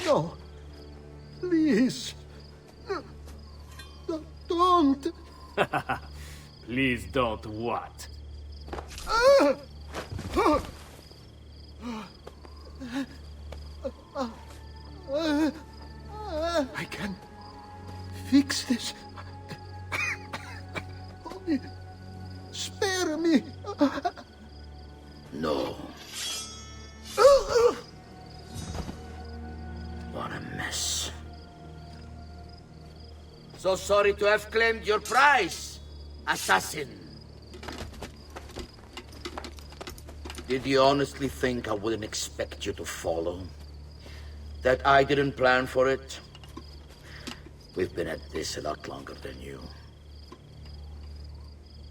No. Please. Don't. Please don't what? I can fix this. Only spare me. No. What a mess. So sorry to have claimed your prize, assassin. Did you honestly think I wouldn't expect you to follow? That I didn't plan for it? We've been at this a lot longer than you.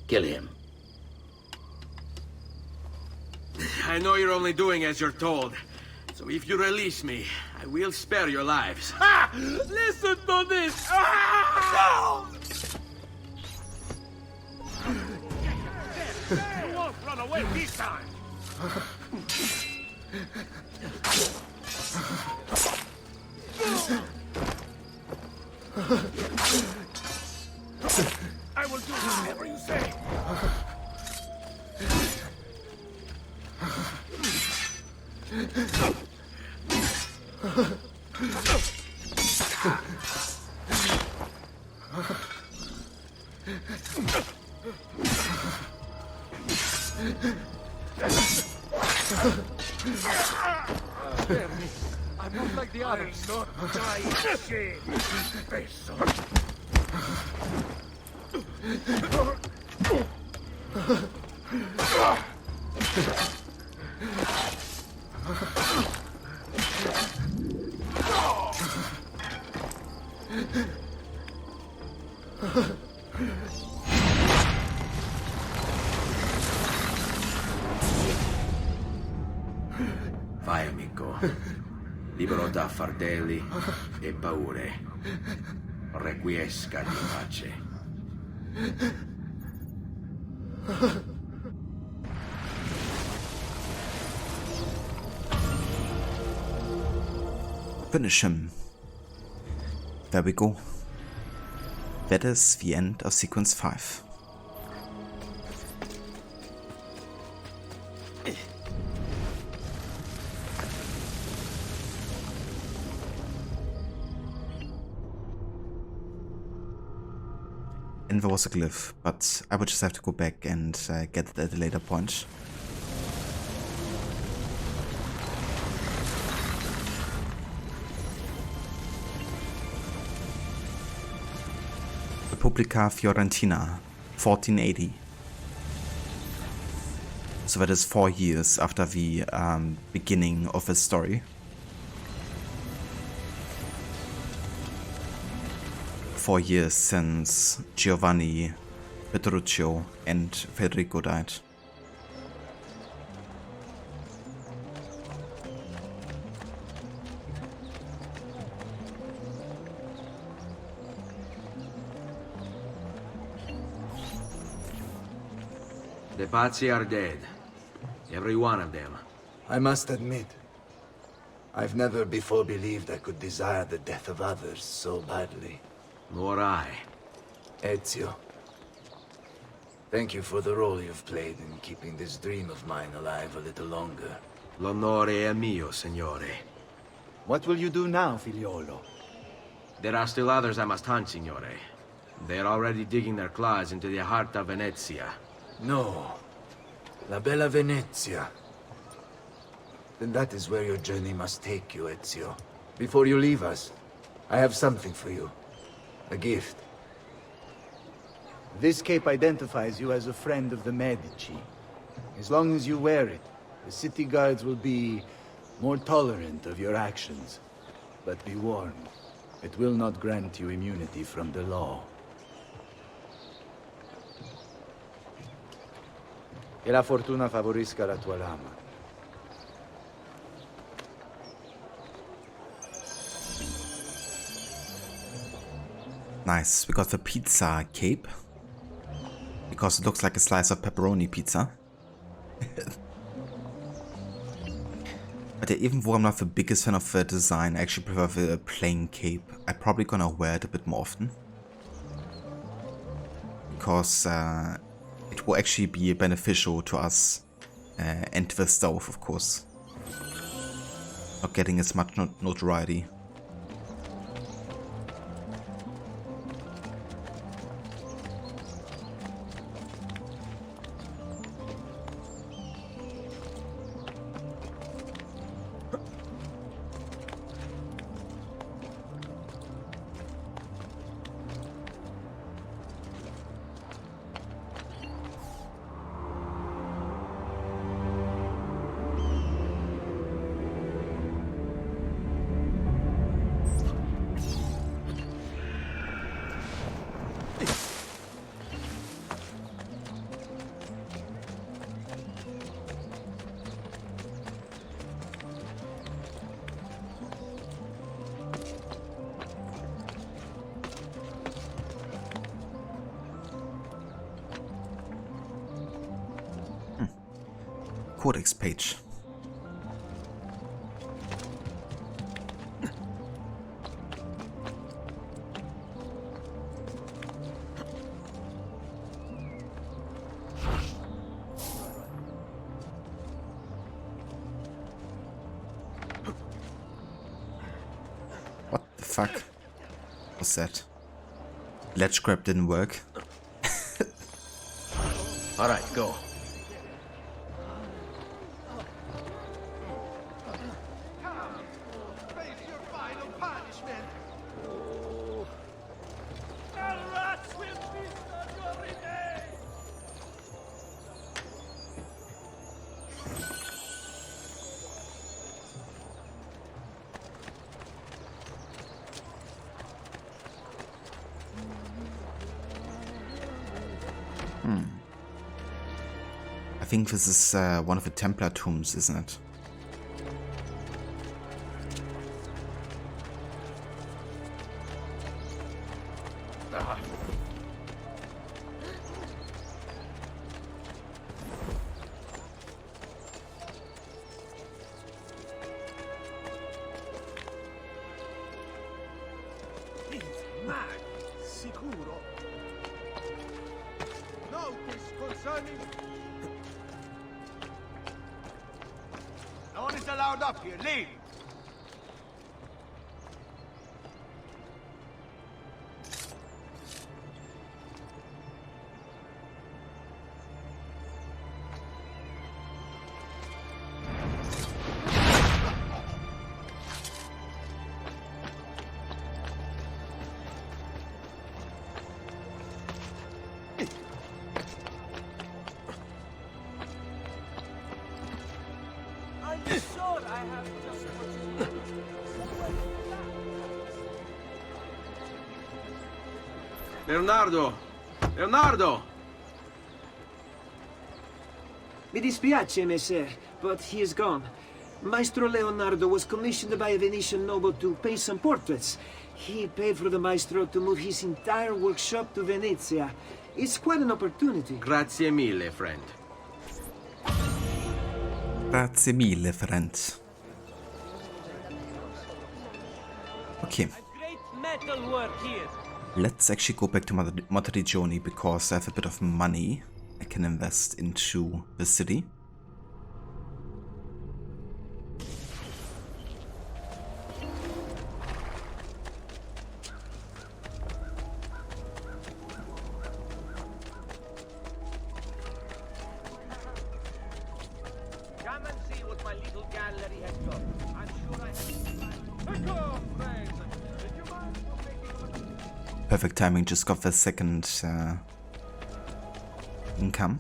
Kill him. I know you're only doing as you're told. So if you release me, I will spare your lives. Ha! Listen to this! Ah! You won't run away this time! Spare me. I'm not like the others. I'll not die in shame, Faison. Vai, amico. Libero da fardelli e paure. Requiescati in pace. Finish him. There we go. That is the end of sequence 5. And there was a glyph, but I would just have to go back and get it at a later point. Repubblica Fiorentina, 1480. So that is 4 years after the beginning of the story. 4 years since Giovanni, Petruccio and Federico died. The Pazzi are dead. Every one of them. I must admit, I've never before believed I could desire the death of others so badly. Nor I. Ezio, thank you for the role you've played in keeping this dream of mine alive a little longer. L'onore è mio, signore. What will you do now, figliolo? There are still others I must hunt, signore. They're already digging their claws into the heart of Venezia. No. La bella Venezia. Then that is where your journey must take you, Ezio. Before you leave us, I have something for you. A gift. This cape identifies you as a friend of the Medici. As long as you wear it, the city guards will be more tolerant of your actions. But be warned, it will not grant you immunity from the law. Che la fortuna favorisca la tua lama. Nice, we got the pizza cape. Because it looks like a slice of pepperoni pizza. But yeah, even though I'm not the biggest fan of the design, I actually prefer the plain cape. I'm probably gonna wear it a bit more often. Because it will actually be beneficial to us and to the stove, of course. Not getting as much notoriety. Codex page. fuck was that? Ledge grab didn't work. Alright, go. I think this is one of the Templar tombs, isn't it? Sicuro. Notice concerning. No one is allowed up here. Leave. Leonardo! Leonardo! Mi dispiace, messer, but he is gone. Maestro Leonardo was commissioned by a Venetian noble to paint some portraits. He paid for the maestro to move his entire workshop to Venezia. It's quite an opportunity. Grazie mille, friend. Grazie mille, friend. Okay. Great metal work here. Let's actually go back to Monteriggioni because I have a bit of money I can invest into the city. Come and see what my little gallery has got. I'm sure I have. Come, friends. Did you mind making Perfect timing, just got the second income.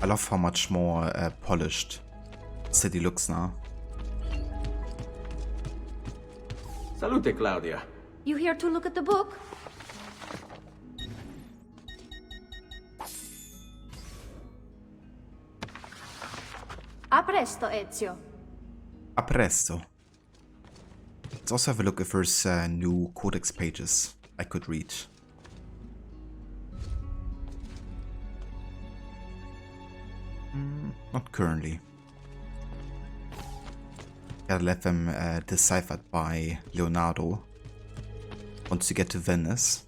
I love how much more polished the city looks now. Salute, Claudia. You here to look at the book? A presto, Ezio. A presto. Let's also have a look if there's new codex pages I could read. Not currently. Gotta let them deciphered by Leonardo once you get to Venice.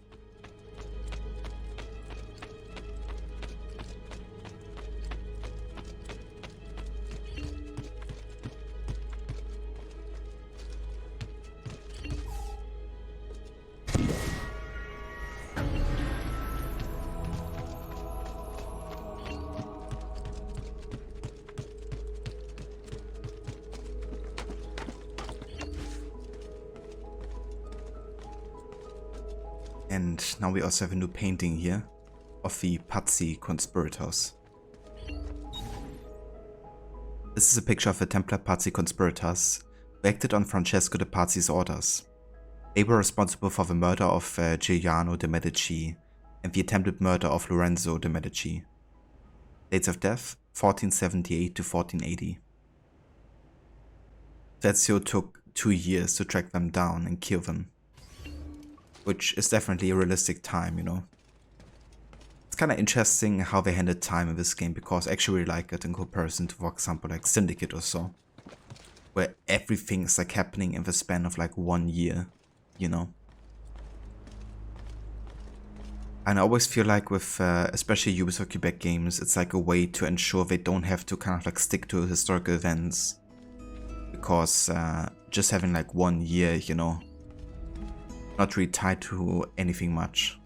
And now we also have a new painting here of the Pazzi conspirators. This is a picture of the Templar Pazzi conspirators who acted on Francesco de Pazzi's orders. They were responsible for the murder of Giuliano de' Medici and the attempted murder of Lorenzo de' Medici. Dates of death 1478 to 1480. Ezio took 2 years to track them down and kill them. Which is definitely a realistic time, you know. It's kind of interesting how they handled time in this game because I actually really like it in comparison to, for example, like Syndicate or so. Where everything is like happening in the span of like 1 year, you know. And I always feel like with especially Ubisoft Quebec games, it's like a way to ensure they don't have to kind of like stick to historical events. because just having like 1 year, you know, not really tied to anything much.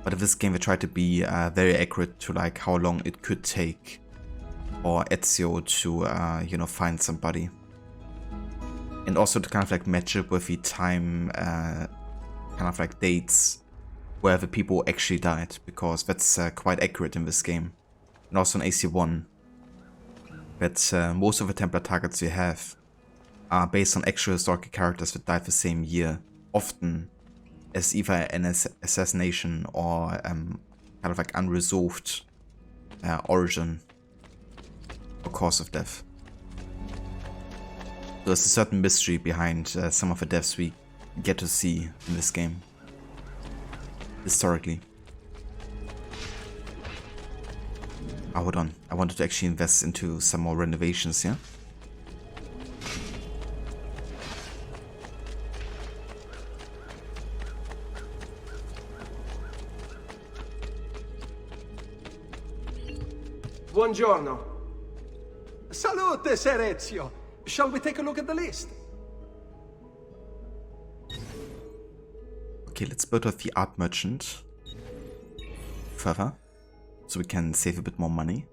But in this game they try to be very accurate to like how long it could take for Ezio to, you know, find somebody. And also to kind of like match it with the time, kind of like dates where the people actually died, because that's quite accurate in this game. And also in AC1, that most of the Templar targets you have are based on actual historical characters that died the same year, often as either an assassination or kind of like unresolved origin or cause of death. There's a certain mystery behind some of the deaths we get to see in this game, historically. Oh, hold on, I wanted to actually invest into some more renovations here. Buongiorno. Salute, Ser Ezio. Shall we take a look at the list? Okay, let's build up the art merchant further, so we can save a bit more money.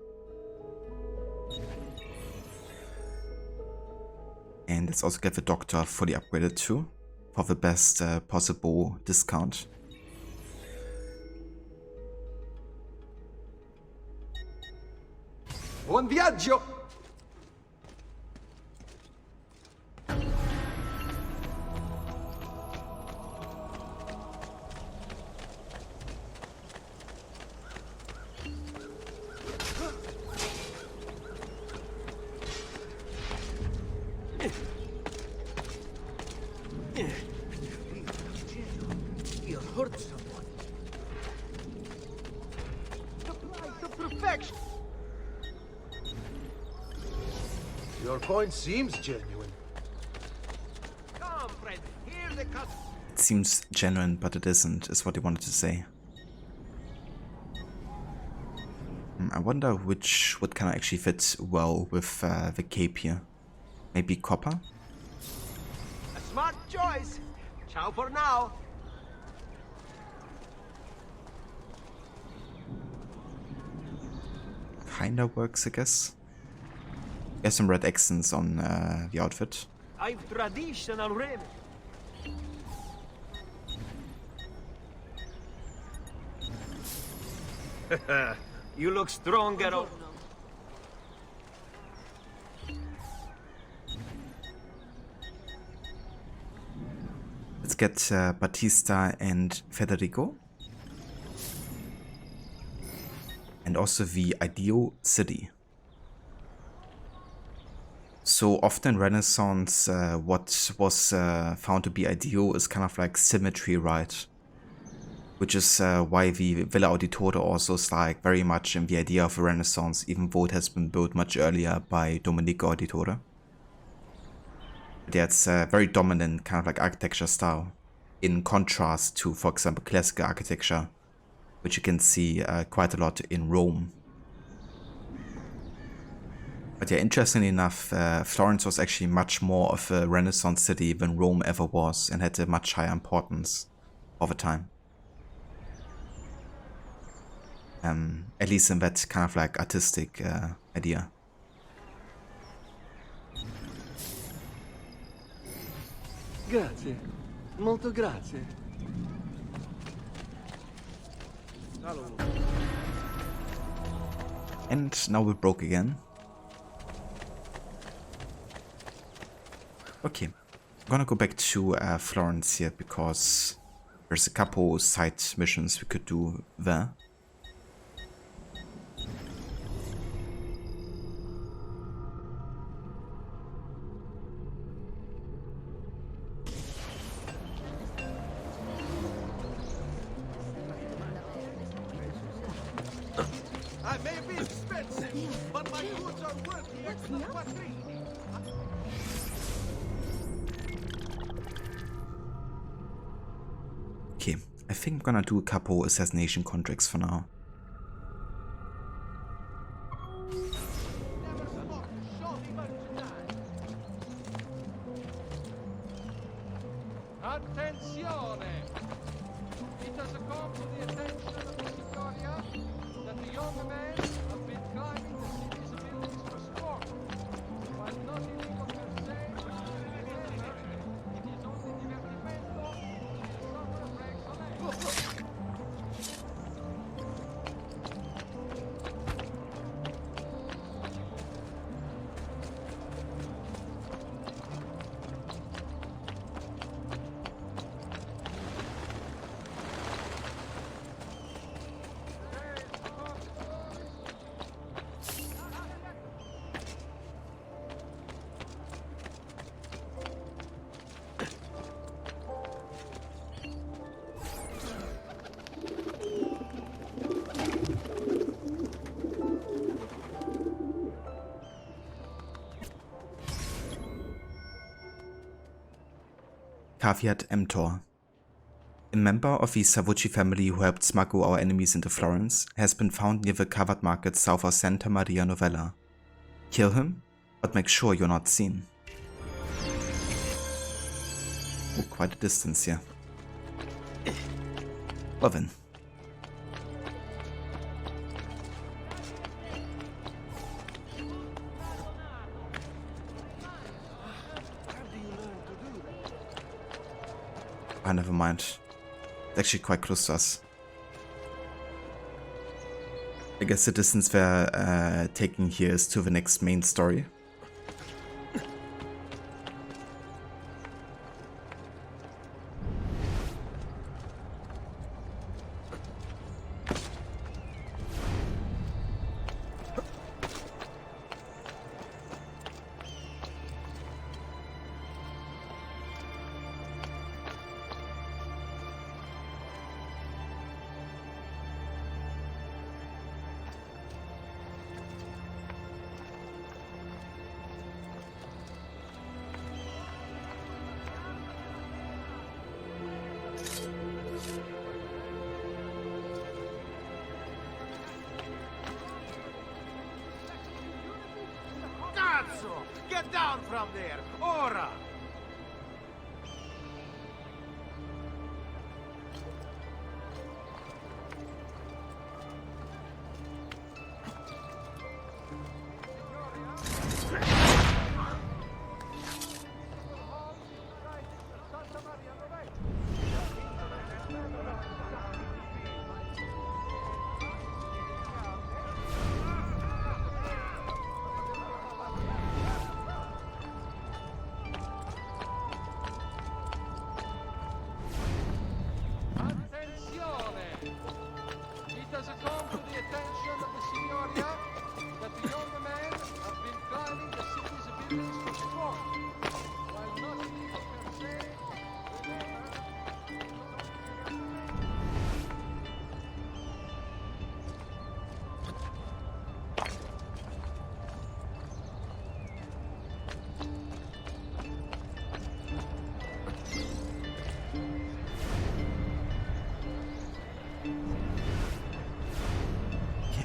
And let's also get the doctor fully upgraded too, for the best possible discount. Buon viaggio! You hurt someone. Applied to perfection. Your point seems genuine. Come, friend. Hear the cut. It seems genuine, but it isn't, is what he wanted to say. I wonder which would kind of actually fit well with the cape here. Maybe copper? A smart choice. Ciao for now. Kinda works, I guess. There's some red accents on the outfit. I've traditional remedy. You look stronger. Let's get Battista and Federico. And also the ideal city. So often Renaissance, what was found to be ideal is kind of like symmetry, right? Which is why the Villa Auditore also is like very much in the idea of a Renaissance, even though it has been built much earlier by Domenico Auditore. But yeah, it's a very dominant kind of like architecture style, in contrast to, for example, classical architecture, which you can see quite a lot in Rome. But yeah, interestingly enough, Florence was actually much more of a Renaissance city than Rome ever was, and had a much higher importance over time. At least in that kind of like artistic idea. Grazie. Molto grazie. And now we're broke again. Okay, I'm gonna go back to Florence here, because there's a couple side missions we could do there. I may be expensive, but my goods are worth the extra quadrille. Okay, I think I'm gonna do a couple assassination contracts for now. Attenzione! It has come to the attention of the Signoria that the young man has been climbing the city's buildings for sport. While not illegal per se, it is only divertimento, summer breaks away. Caveat Emptor. A member of the Savucci family who helped smuggle our enemies into Florence has been found near the covered market south of Santa Maria Novella. Kill him, but make sure you're not seen. Oh, quite a distance here. Well then. Ah, never mind. It's actually quite close to us. I guess the distance we're taking here is to the next main story. Get down from there! Ora!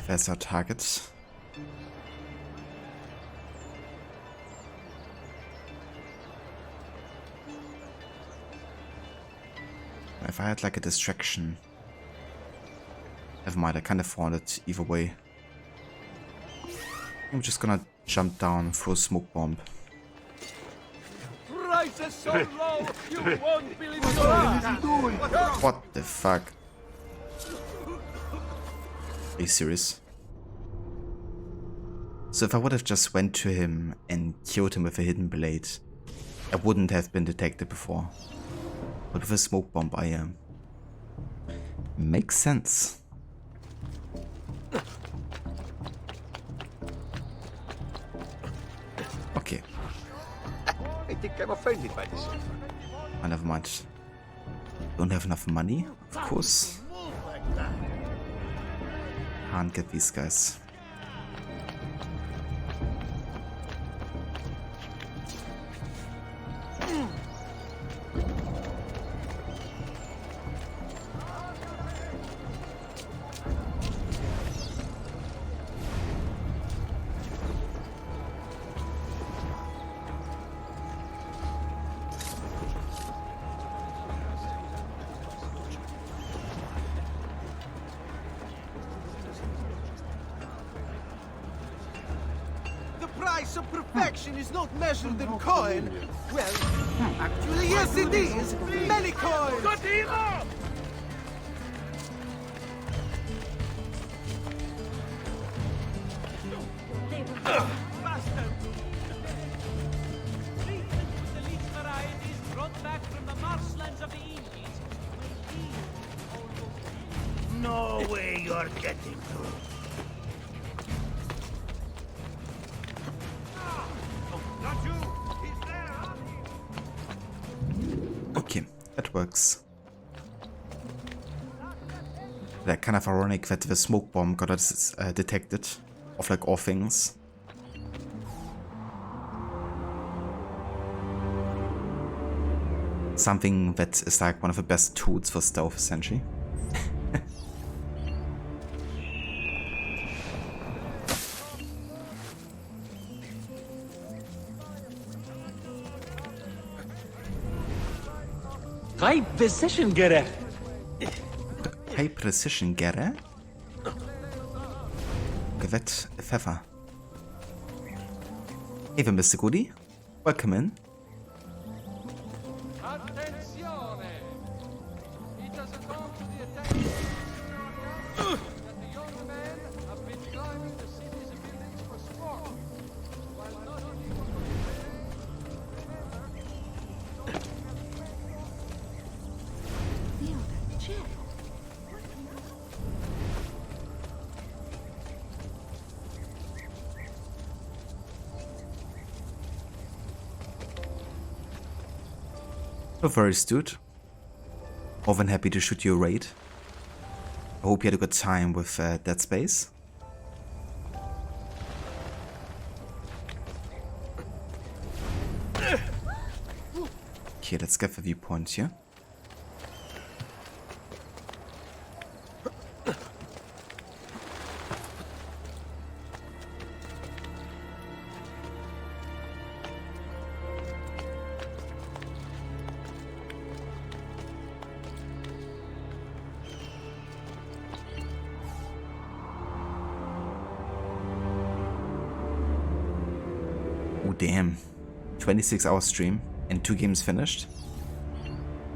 There's our target. If I had like a distraction. Never mind, I can't afford it either way. I'm just gonna jump down through a smoke bomb. Prices so low, you won't believe it. What the fuck? Are you serious? So if I would have just went to him and killed him with a hidden blade, I wouldn't have been detected before. But with a smoke bomb I am. Makes sense. Okay. I think I'm offended by this. Oh, never mind. Don't have enough money, of course. Can't get these guys. price of perfection is not measured in coin. Well, actually, yes, it is. Many coins. Bastard! Treatment with the least varieties brought back from the marshlands of the Indies will heal. No way you're getting through. Not you! He's there, huh? Okay, that works. That kind of ironic that the smoke bomb got us detected of like all things. Something that is like one of the best tools for stealth, essentially. High precision getter. High precision getter? Gewett Pfeffer. Even Mr. Goody, welcome in. Attenzione! It has come to the attention that the young men have been climbing the city's buildings for sport. While not illegal for No worries, dude. More than happy to shoot you a raid. I hope you had a good time with Dead Space. Okay, let's get the viewpoint here. Oh damn, 26-hour stream and 2 games finished.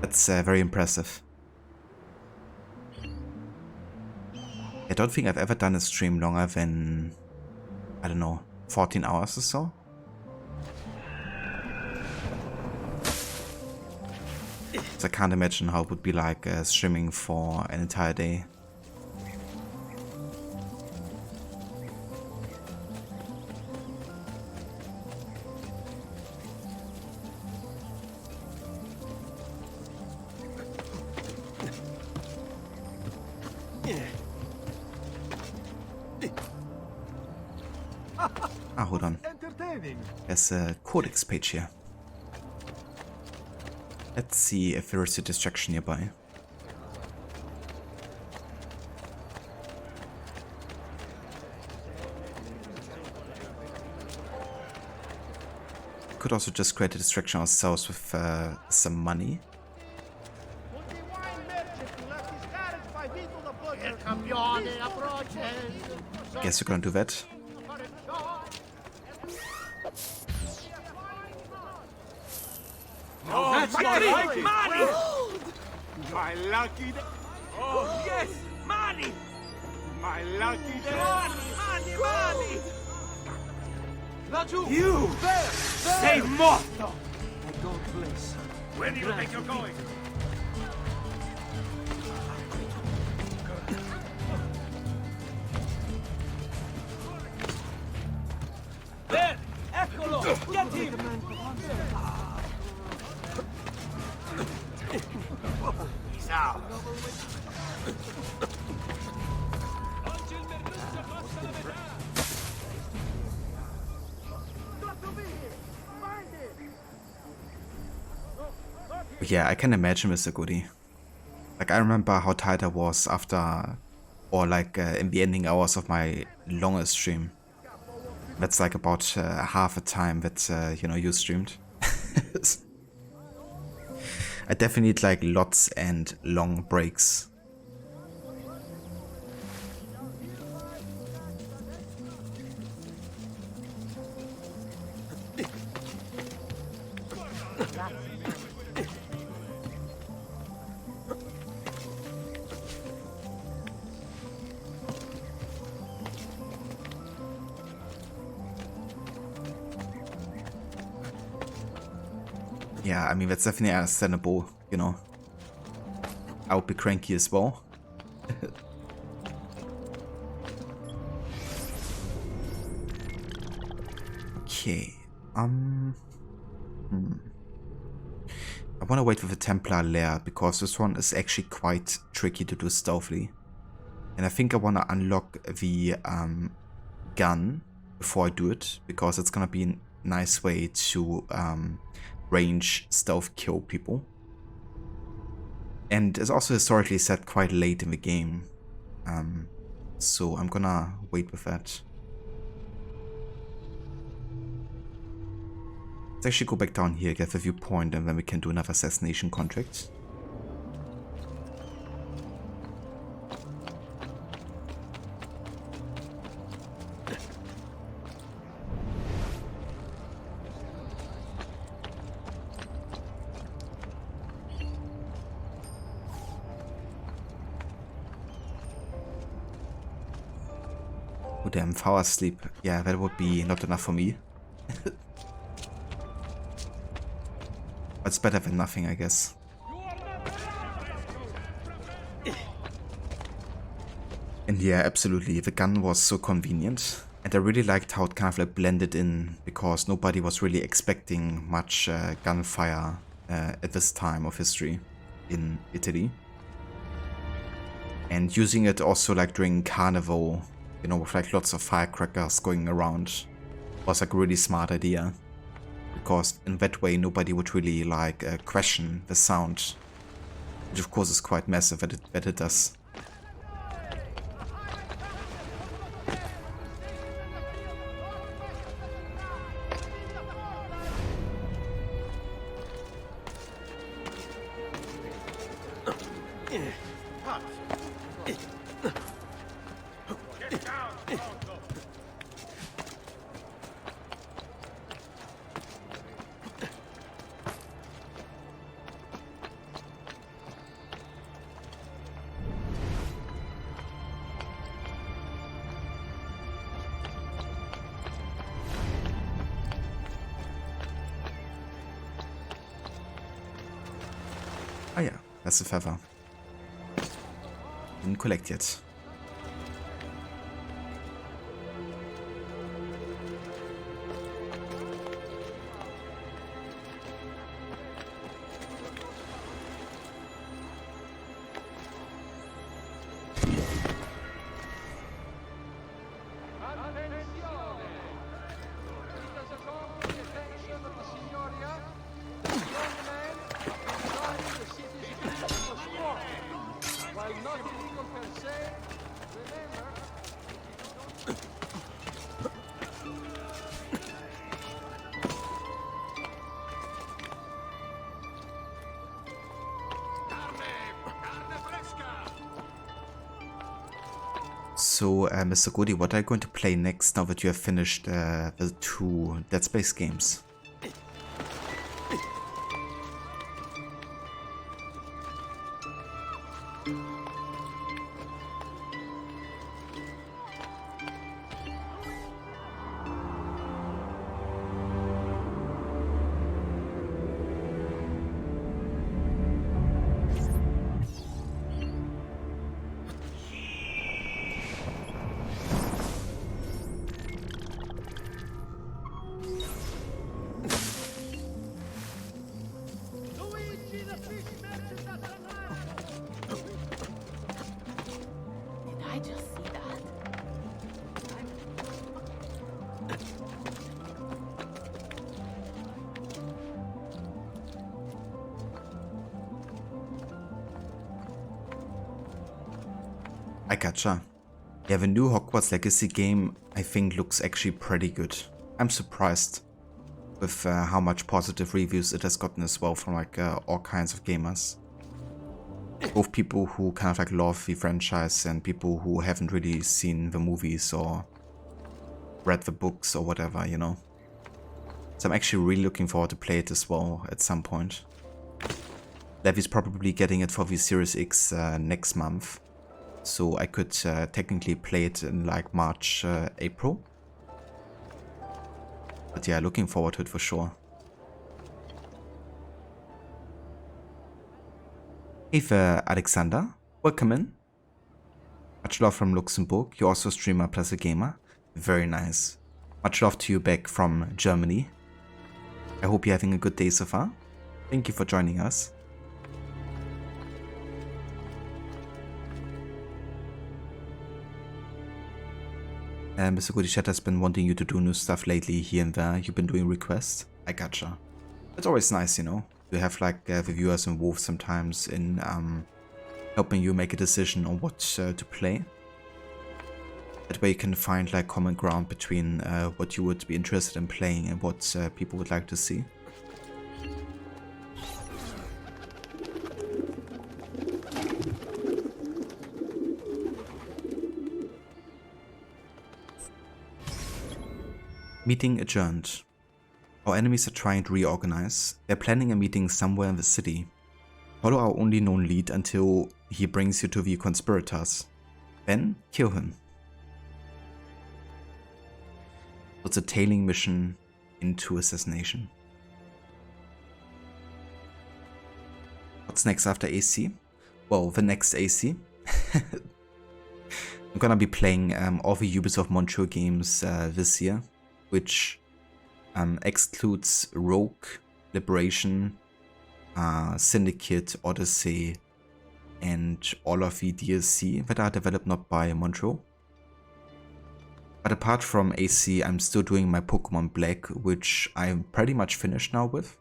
That's very impressive. I don't think I've ever done a stream longer than, I don't know, 14 hours or so. So I can't imagine how it would be like streaming for an entire day. Ah, hold on. There's a codex page here. Let's see if there is a distraction nearby. Could also just create a distraction ourselves with some money. Guess we're gonna do that. Oh, that's money! Money! My lucky day! Oh, yes! Money! My lucky day! Money! Money! Not you! You! There! Say morto! I don't bless. Where do you think you're going? There! Eccolo! Get him! He's out. Yeah, I can imagine Mr. Goody. Like, I remember how tired I was after, or like in the ending hours of my longest stream. That's like about half a time that, you know, you streamed. I definitely need like lots and long breaks. Yeah, I mean, that's definitely understandable, you know. I would be cranky as well. Okay, I want to wait with the Templar lair because this one is actually quite tricky to do stealthily. And I think I want to unlock the gun before I do it, because it's going to be a nice way to range stealth kill people. And it's also historically set quite late in the game. So I'm gonna wait with that. Let's actually go back down here, get the viewpoint, and then we can do another assassination contract. Oh damn, power sleep. Yeah, that would be not enough for me. It's better than nothing, I guess. And yeah, absolutely, the gun was so convenient. And I really liked how it kind of like blended in, because nobody was really expecting much gunfire at this time of history in Italy. And using it also like during Carnival, you know, with like lots of firecrackers going around, was like a really smart idea. Because in that way nobody would really like question the sound, which of course is quite massive that it does. Ah ja, that's the feather. Didn't collect yet. So, Mr. Goody, what are you going to play next now that you have finished the 2 Dead Space games? I gotcha. Yeah, the new Hogwarts Legacy game, I think, looks actually pretty good. I'm surprised with how much positive reviews it has gotten as well from like all kinds of gamers. Both people who kind of like love the franchise and people who haven't really seen the movies or read the books or whatever, you know. So I'm actually really looking forward to play it as well at some point. Levy's probably getting it for the Series X next month. So I could technically play it in like March, April. But yeah, looking forward to it for sure. Hey there, Alexander. Welcome in. Much love from Luxembourg. You're also a streamer plus a gamer. Very nice. Much love to you back from Germany. I hope you're having a good day so far. Thank you for joining us. Mr. Goody Chat has been wanting you to do new stuff lately here and there. You've been doing requests. I gotcha. It's always nice, you know, to have like the viewers involved sometimes in helping you make a decision on what to play. That way you can find like common ground between what you would be interested in playing and what people would like to see. Meeting adjourned. Our enemies are trying to reorganize. They're planning a meeting somewhere in the city. Follow our only known lead until he brings you to the conspirators. Then kill him. It's a tailing mission into Assassination. What's next after AC? Well, the next AC. I'm gonna be playing all the Ubisoft Montreal games this year, which excludes Rogue, Liberation, Syndicate, Odyssey, and all of the DLC that are developed not by Montreal. But apart from AC, I'm still doing my Pokemon Black, which I'm pretty much finished now with.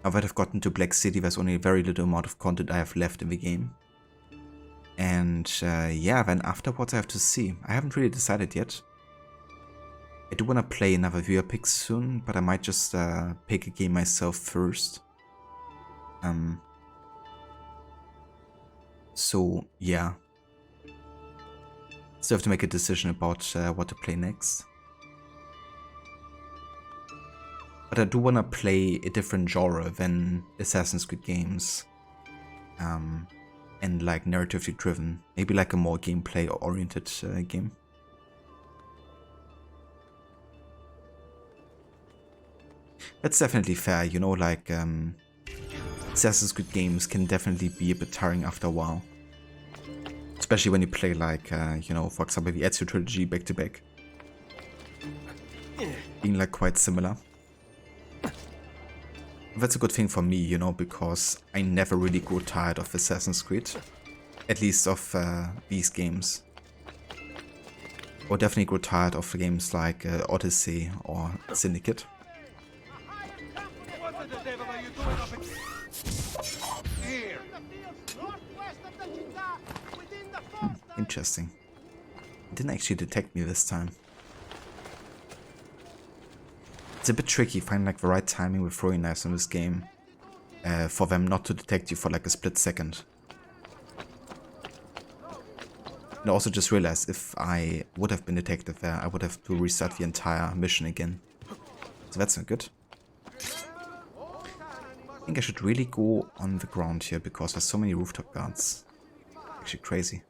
Now that I've gotten to Black City, there's only a very little amount of content I have left in the game. And yeah, then afterwards I have to see. I haven't really decided yet. I do want to play another viewer pick soon, but I might just pick a game myself first. So yeah. Still have to make a decision about what to play next. But I do want to play a different genre than Assassin's Creed games. And like narratively driven. Maybe like a more gameplay oriented game. That's definitely fair, you know, like Assassin's Creed games can definitely be a bit tiring after a while. Especially when you play like, you know, for example, the Ezio trilogy back to back. Being like quite similar. That's a good thing for me, you know, because I never really grow tired of Assassin's Creed. At least of these games. Or definitely grow tired of games like Odyssey or Syndicate. Interesting. It didn't actually detect me this time. It's a bit tricky finding like the right timing with throwing knives in this game. For them not to detect you for like a split second. And I also just realized if I would have been detected there, I would have to restart the entire mission again. So that's not good. I think I should really go on the ground here because there's so many rooftop guards. Actually crazy.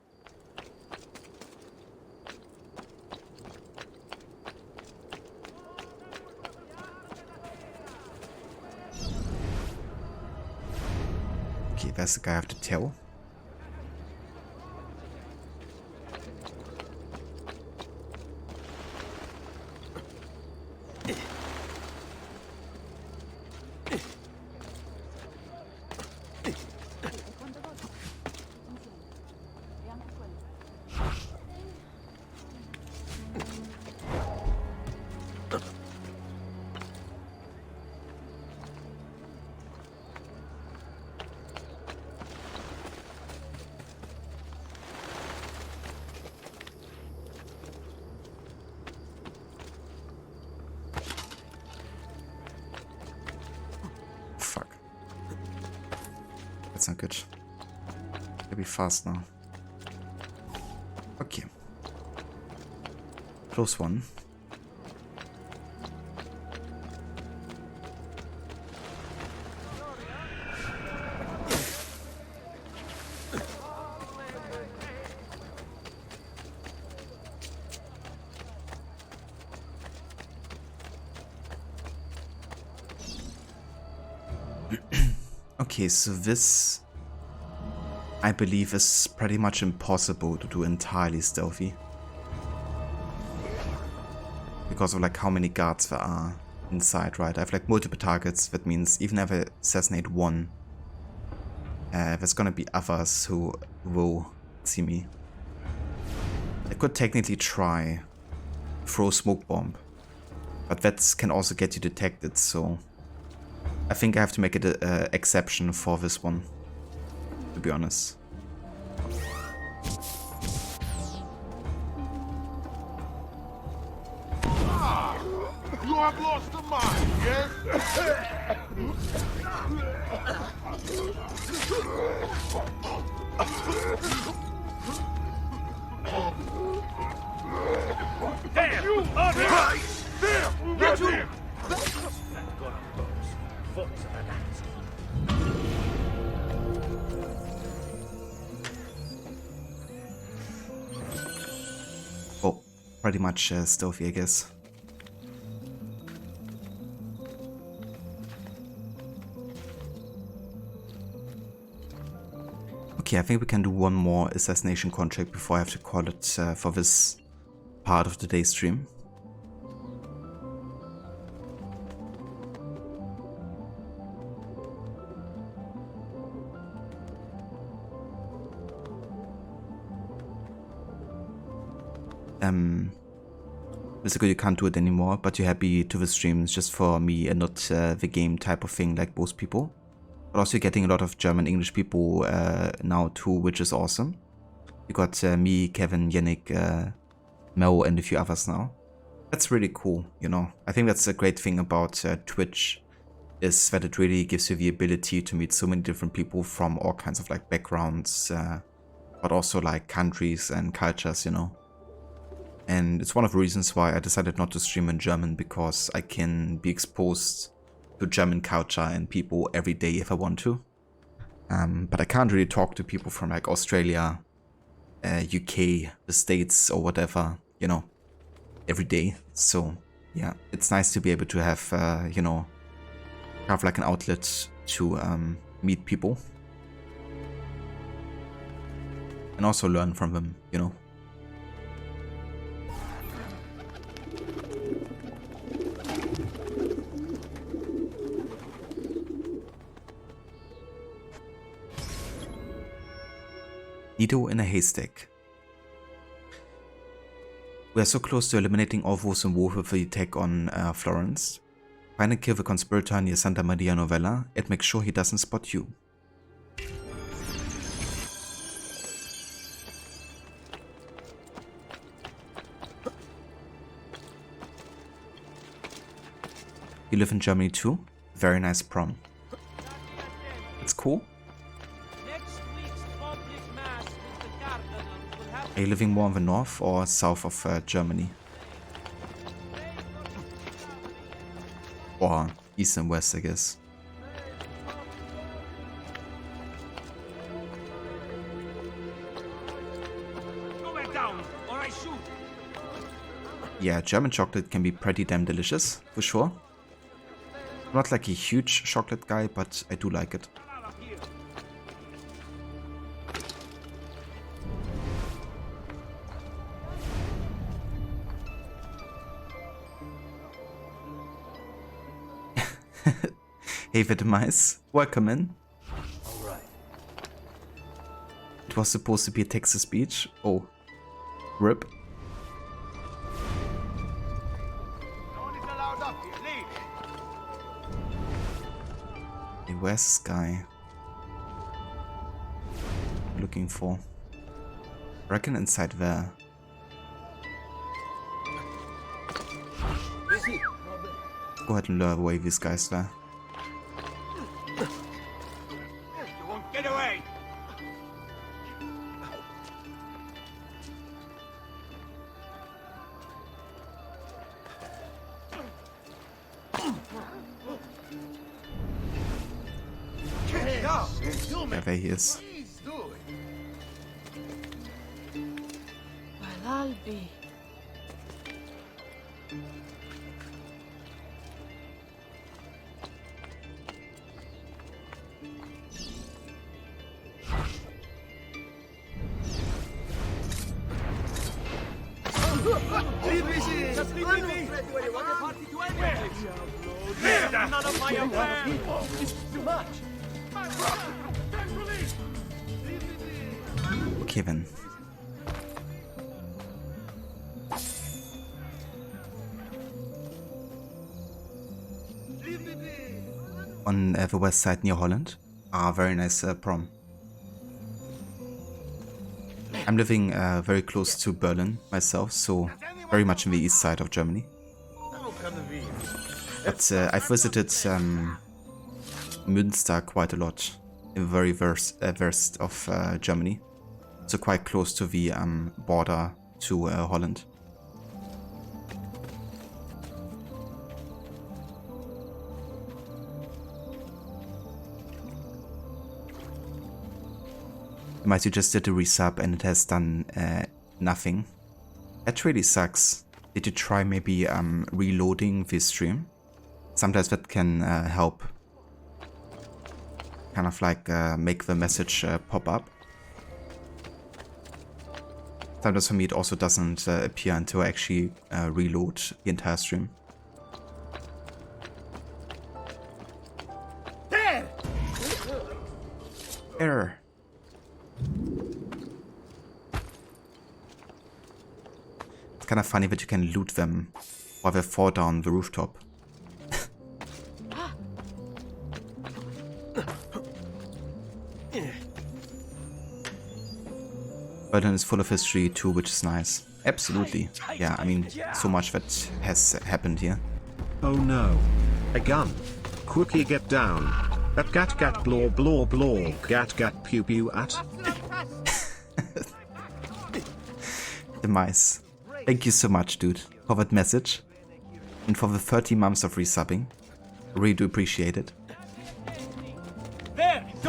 Okay, there's the guy I have to tell. That's not good. Gotta be fast now. Okay. Close one. Okay, so this I believe is pretty much impossible to do entirely stealthy. Because of like how many guards there are inside, right? I have like multiple targets, that means even if I assassinate one, there's gonna be others who will see me. I could technically try throw a smoke bomb, but that can also get you detected, so I think I have to make it an exception for this one, to be honest. You have lost the mind, yes? There! You! Right! There! Get you! There! Oh, pretty much stealthy, I guess. Okay, I think we can do one more assassination contract before I have to call it for this part of the day stream. Basically you can't do it anymore, but you're happy to the stream. It's just for me and not the game type of thing like most people. But also you're getting a lot of German English people now too, which is awesome. You got me, Kevin, Yannick, Mo and a few others now. That's really cool, you know. I think that's a great thing about Twitch, is that it really gives you the ability to meet so many different people from all kinds of like backgrounds, but also like countries and cultures, you know. And it's one of the reasons why I decided not to stream in German, because I can be exposed to German culture and people every day if I want to. But I can't really talk to people from like Australia, UK, the States or whatever, you know, every day. So yeah, it's nice to be able to have, you know, have like an outlet to meet people. And also learn from them, you know. Needle in a haystack. We are so close to eliminating all those involved with the attack on Florence. Find and kill the conspirator near Santa Maria Novella and make sure he doesn't spot you. You live in Germany too? Very nice prom. It's cool. Are you living more in the north or south of Germany? Or east and west, I guess. Yeah, German chocolate can be pretty damn delicious, for sure. I'm not like a huge chocolate guy, but I do like it. Hey Vitamice, welcome in. Alright. It was supposed to be a Texas speech. Oh, rip. Hey, where's this guy? Looking for. I reckon inside there. Go ahead and lure away these guys there. You won't get away! Yeah, there he is. Well, I'll be. Leave me be! Just leave me be! I want a party to end with! None of my affair! This is too much! Okay, then. On the west side near Holland. Ah, very nice prom. I'm living very close to Berlin myself, so very much in the east side of Germany. But I've visited Münster quite a lot, in the very west of Germany, so quite close to the border to Holland. You might just did a resub and it has done nothing. That really sucks. Did you try maybe reloading the stream? Sometimes that can help. Kind of like make the message pop up. Sometimes for me it also doesn't appear until I actually reload the entire stream. There! Error. It's kind of funny that you can loot them while they fall down the rooftop. Berlin is full of history too, which is nice. Absolutely. Yeah, I mean, so much that has happened here. Oh no. A gun. Quickly get down. At gat gat blaw blaw blaw. Gat gat pew pew at. The mice. Thank you so much, dude, for that message. And for the 30 months of resubbing. Really do appreciate it.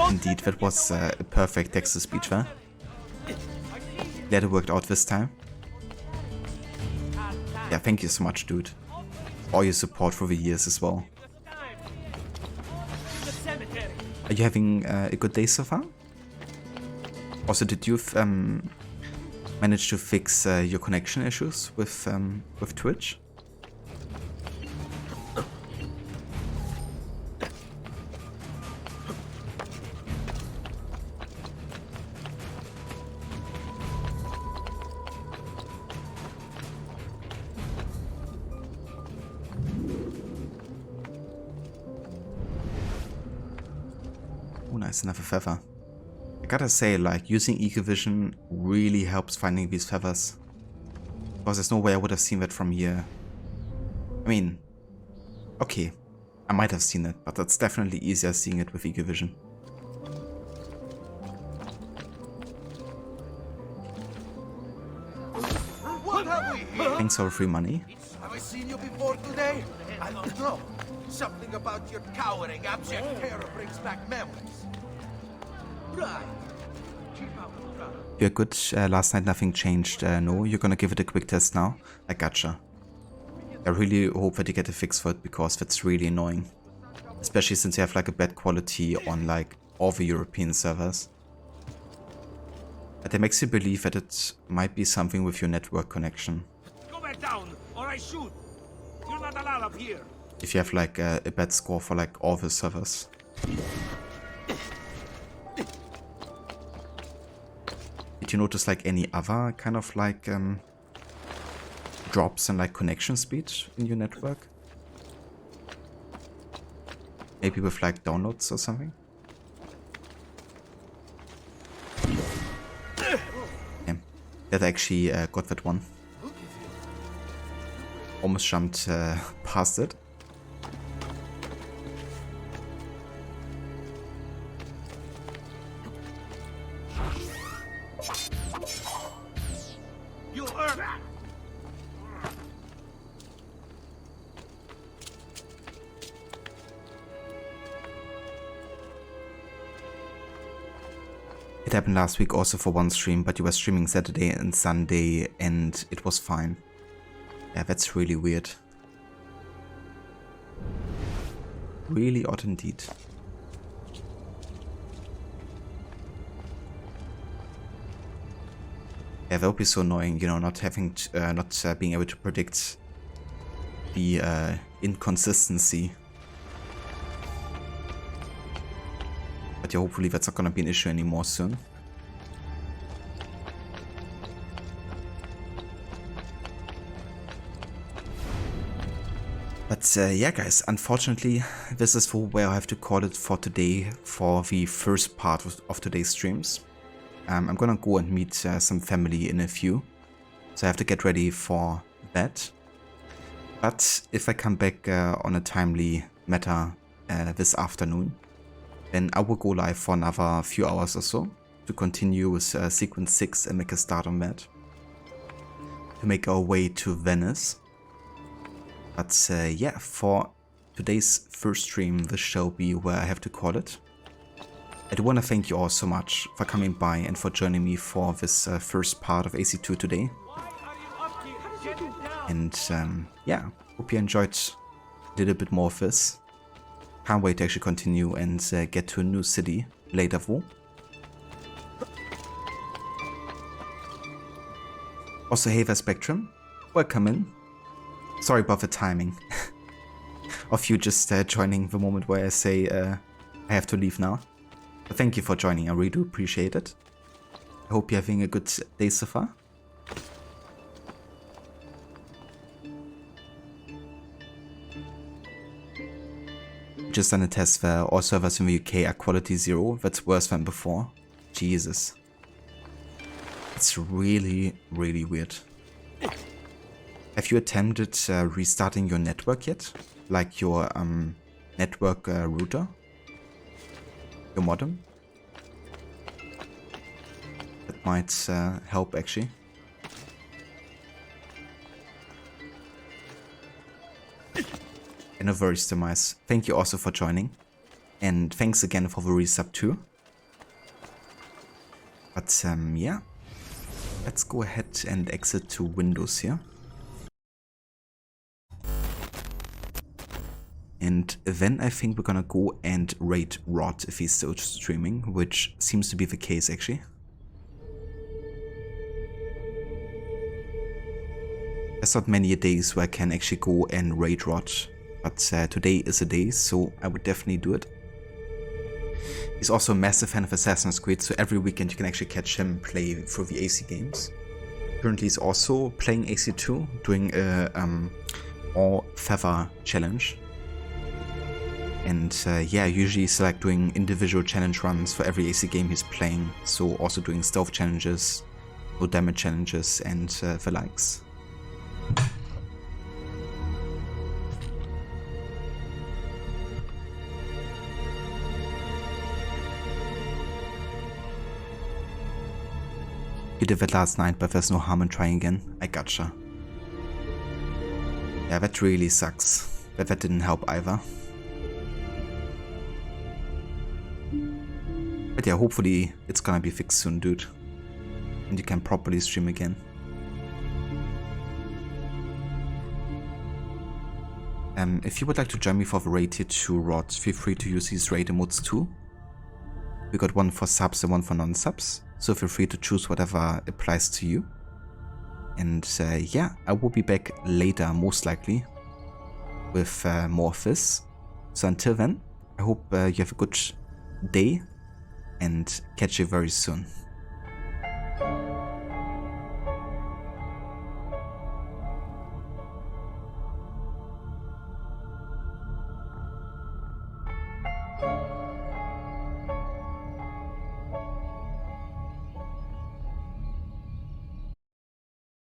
Indeed, that was a perfect text-to-speech, huh? Glad it worked out this time. Yeah, thank you so much, dude. All your support for the years as well. Are you having a good day so far? Also, did you manage to fix your connection issues with Twitch? Nice, another feather. I gotta say, like, using Eagle Vision really helps finding these feathers. Because there's no way I would have seen that from here. I mean, okay, I might have seen it, but that's definitely easier seeing it with Eagle Vision. What have we here? Thanks for free money. Have I seen you before today? I don't know. Something about your cowering, abject terror brings back memories. Right. You're good. Last night nothing changed. No, you're gonna give it a quick test now. I gotcha. I really hope that you get a fix for it, because that's really annoying. Especially since you have like a bad quality on like all the European servers. But it makes you believe that it might be something with your network connection. Go back down, or I shoot. You're not allowed up here. If you have like a bad score for like all the servers. Did you notice like any other kind of like drops in like connection speed in your network? Maybe with like downloads or something? Yeah, that actually got that one. Almost jumped past it. It happened last week also for one stream, but you were streaming Saturday and Sunday and it was fine. Yeah, that's really weird. Really odd indeed. Yeah, that would be so annoying, you know, not having not being able to predict the inconsistency. But yeah, hopefully that's not gonna be an issue anymore soon. But yeah, guys, unfortunately, this is where I have to call it for today for the first part of today's streams. I'm gonna go and meet some family in a few, so I have to get ready for that. But if I come back on a timely matter this afternoon, then I will go live for another few hours or so to continue with sequence 6 and make a start on that. To make our way to Venice. But yeah, for today's first stream, this shall be where I have to call it. I do want to thank you all so much for coming by and for joining me for this first part of AC2 today. And yeah, hope you enjoyed a little bit more of this. Can't wait to actually continue and get to a new city later though. Also, hey there, Spectrum, welcome in. Sorry about the timing of you just joining the moment where I say I have to leave now. But thank you for joining, I really do appreciate it. I hope you're having a good day so far. Just done a test where all servers in the UK are quality 0, that's worse than before. Jesus. It's really, really weird. Have you attempted restarting your network yet? Like your network router? Your modem? That might help actually. And no worries, Demise. Thank you also for joining. And thanks again for the resub too. But yeah. Let's go ahead and exit to Windows here. And then I think we're gonna go and raid Rod if he's still streaming, which seems to be the case actually. There's not many days where I can actually go and raid Rod, but today is a day, so I would definitely do it. He's also a massive fan of Assassin's Creed, so every weekend you can actually catch him play through the AC games. Currently he's also playing AC2, doing a all feather challenge. And yeah, usually he's like doing individual challenge runs for every AC game he's playing, so also doing stealth challenges, low damage challenges and the likes. You did that last night, but there's no harm in trying again. I gotcha. Yeah, that really sucks. But that didn't help either. But yeah, hopefully it's gonna be fixed soon, dude. And you can properly stream again. If you would like to join me for the raid tier 2 Rod, feel free to use these raid emotes too. We got one for subs and one for non-subs, so feel free to choose whatever applies to you. And yeah, I will be back later, most likely, with more of this. So until then, I hope you have a good day and catch you very soon.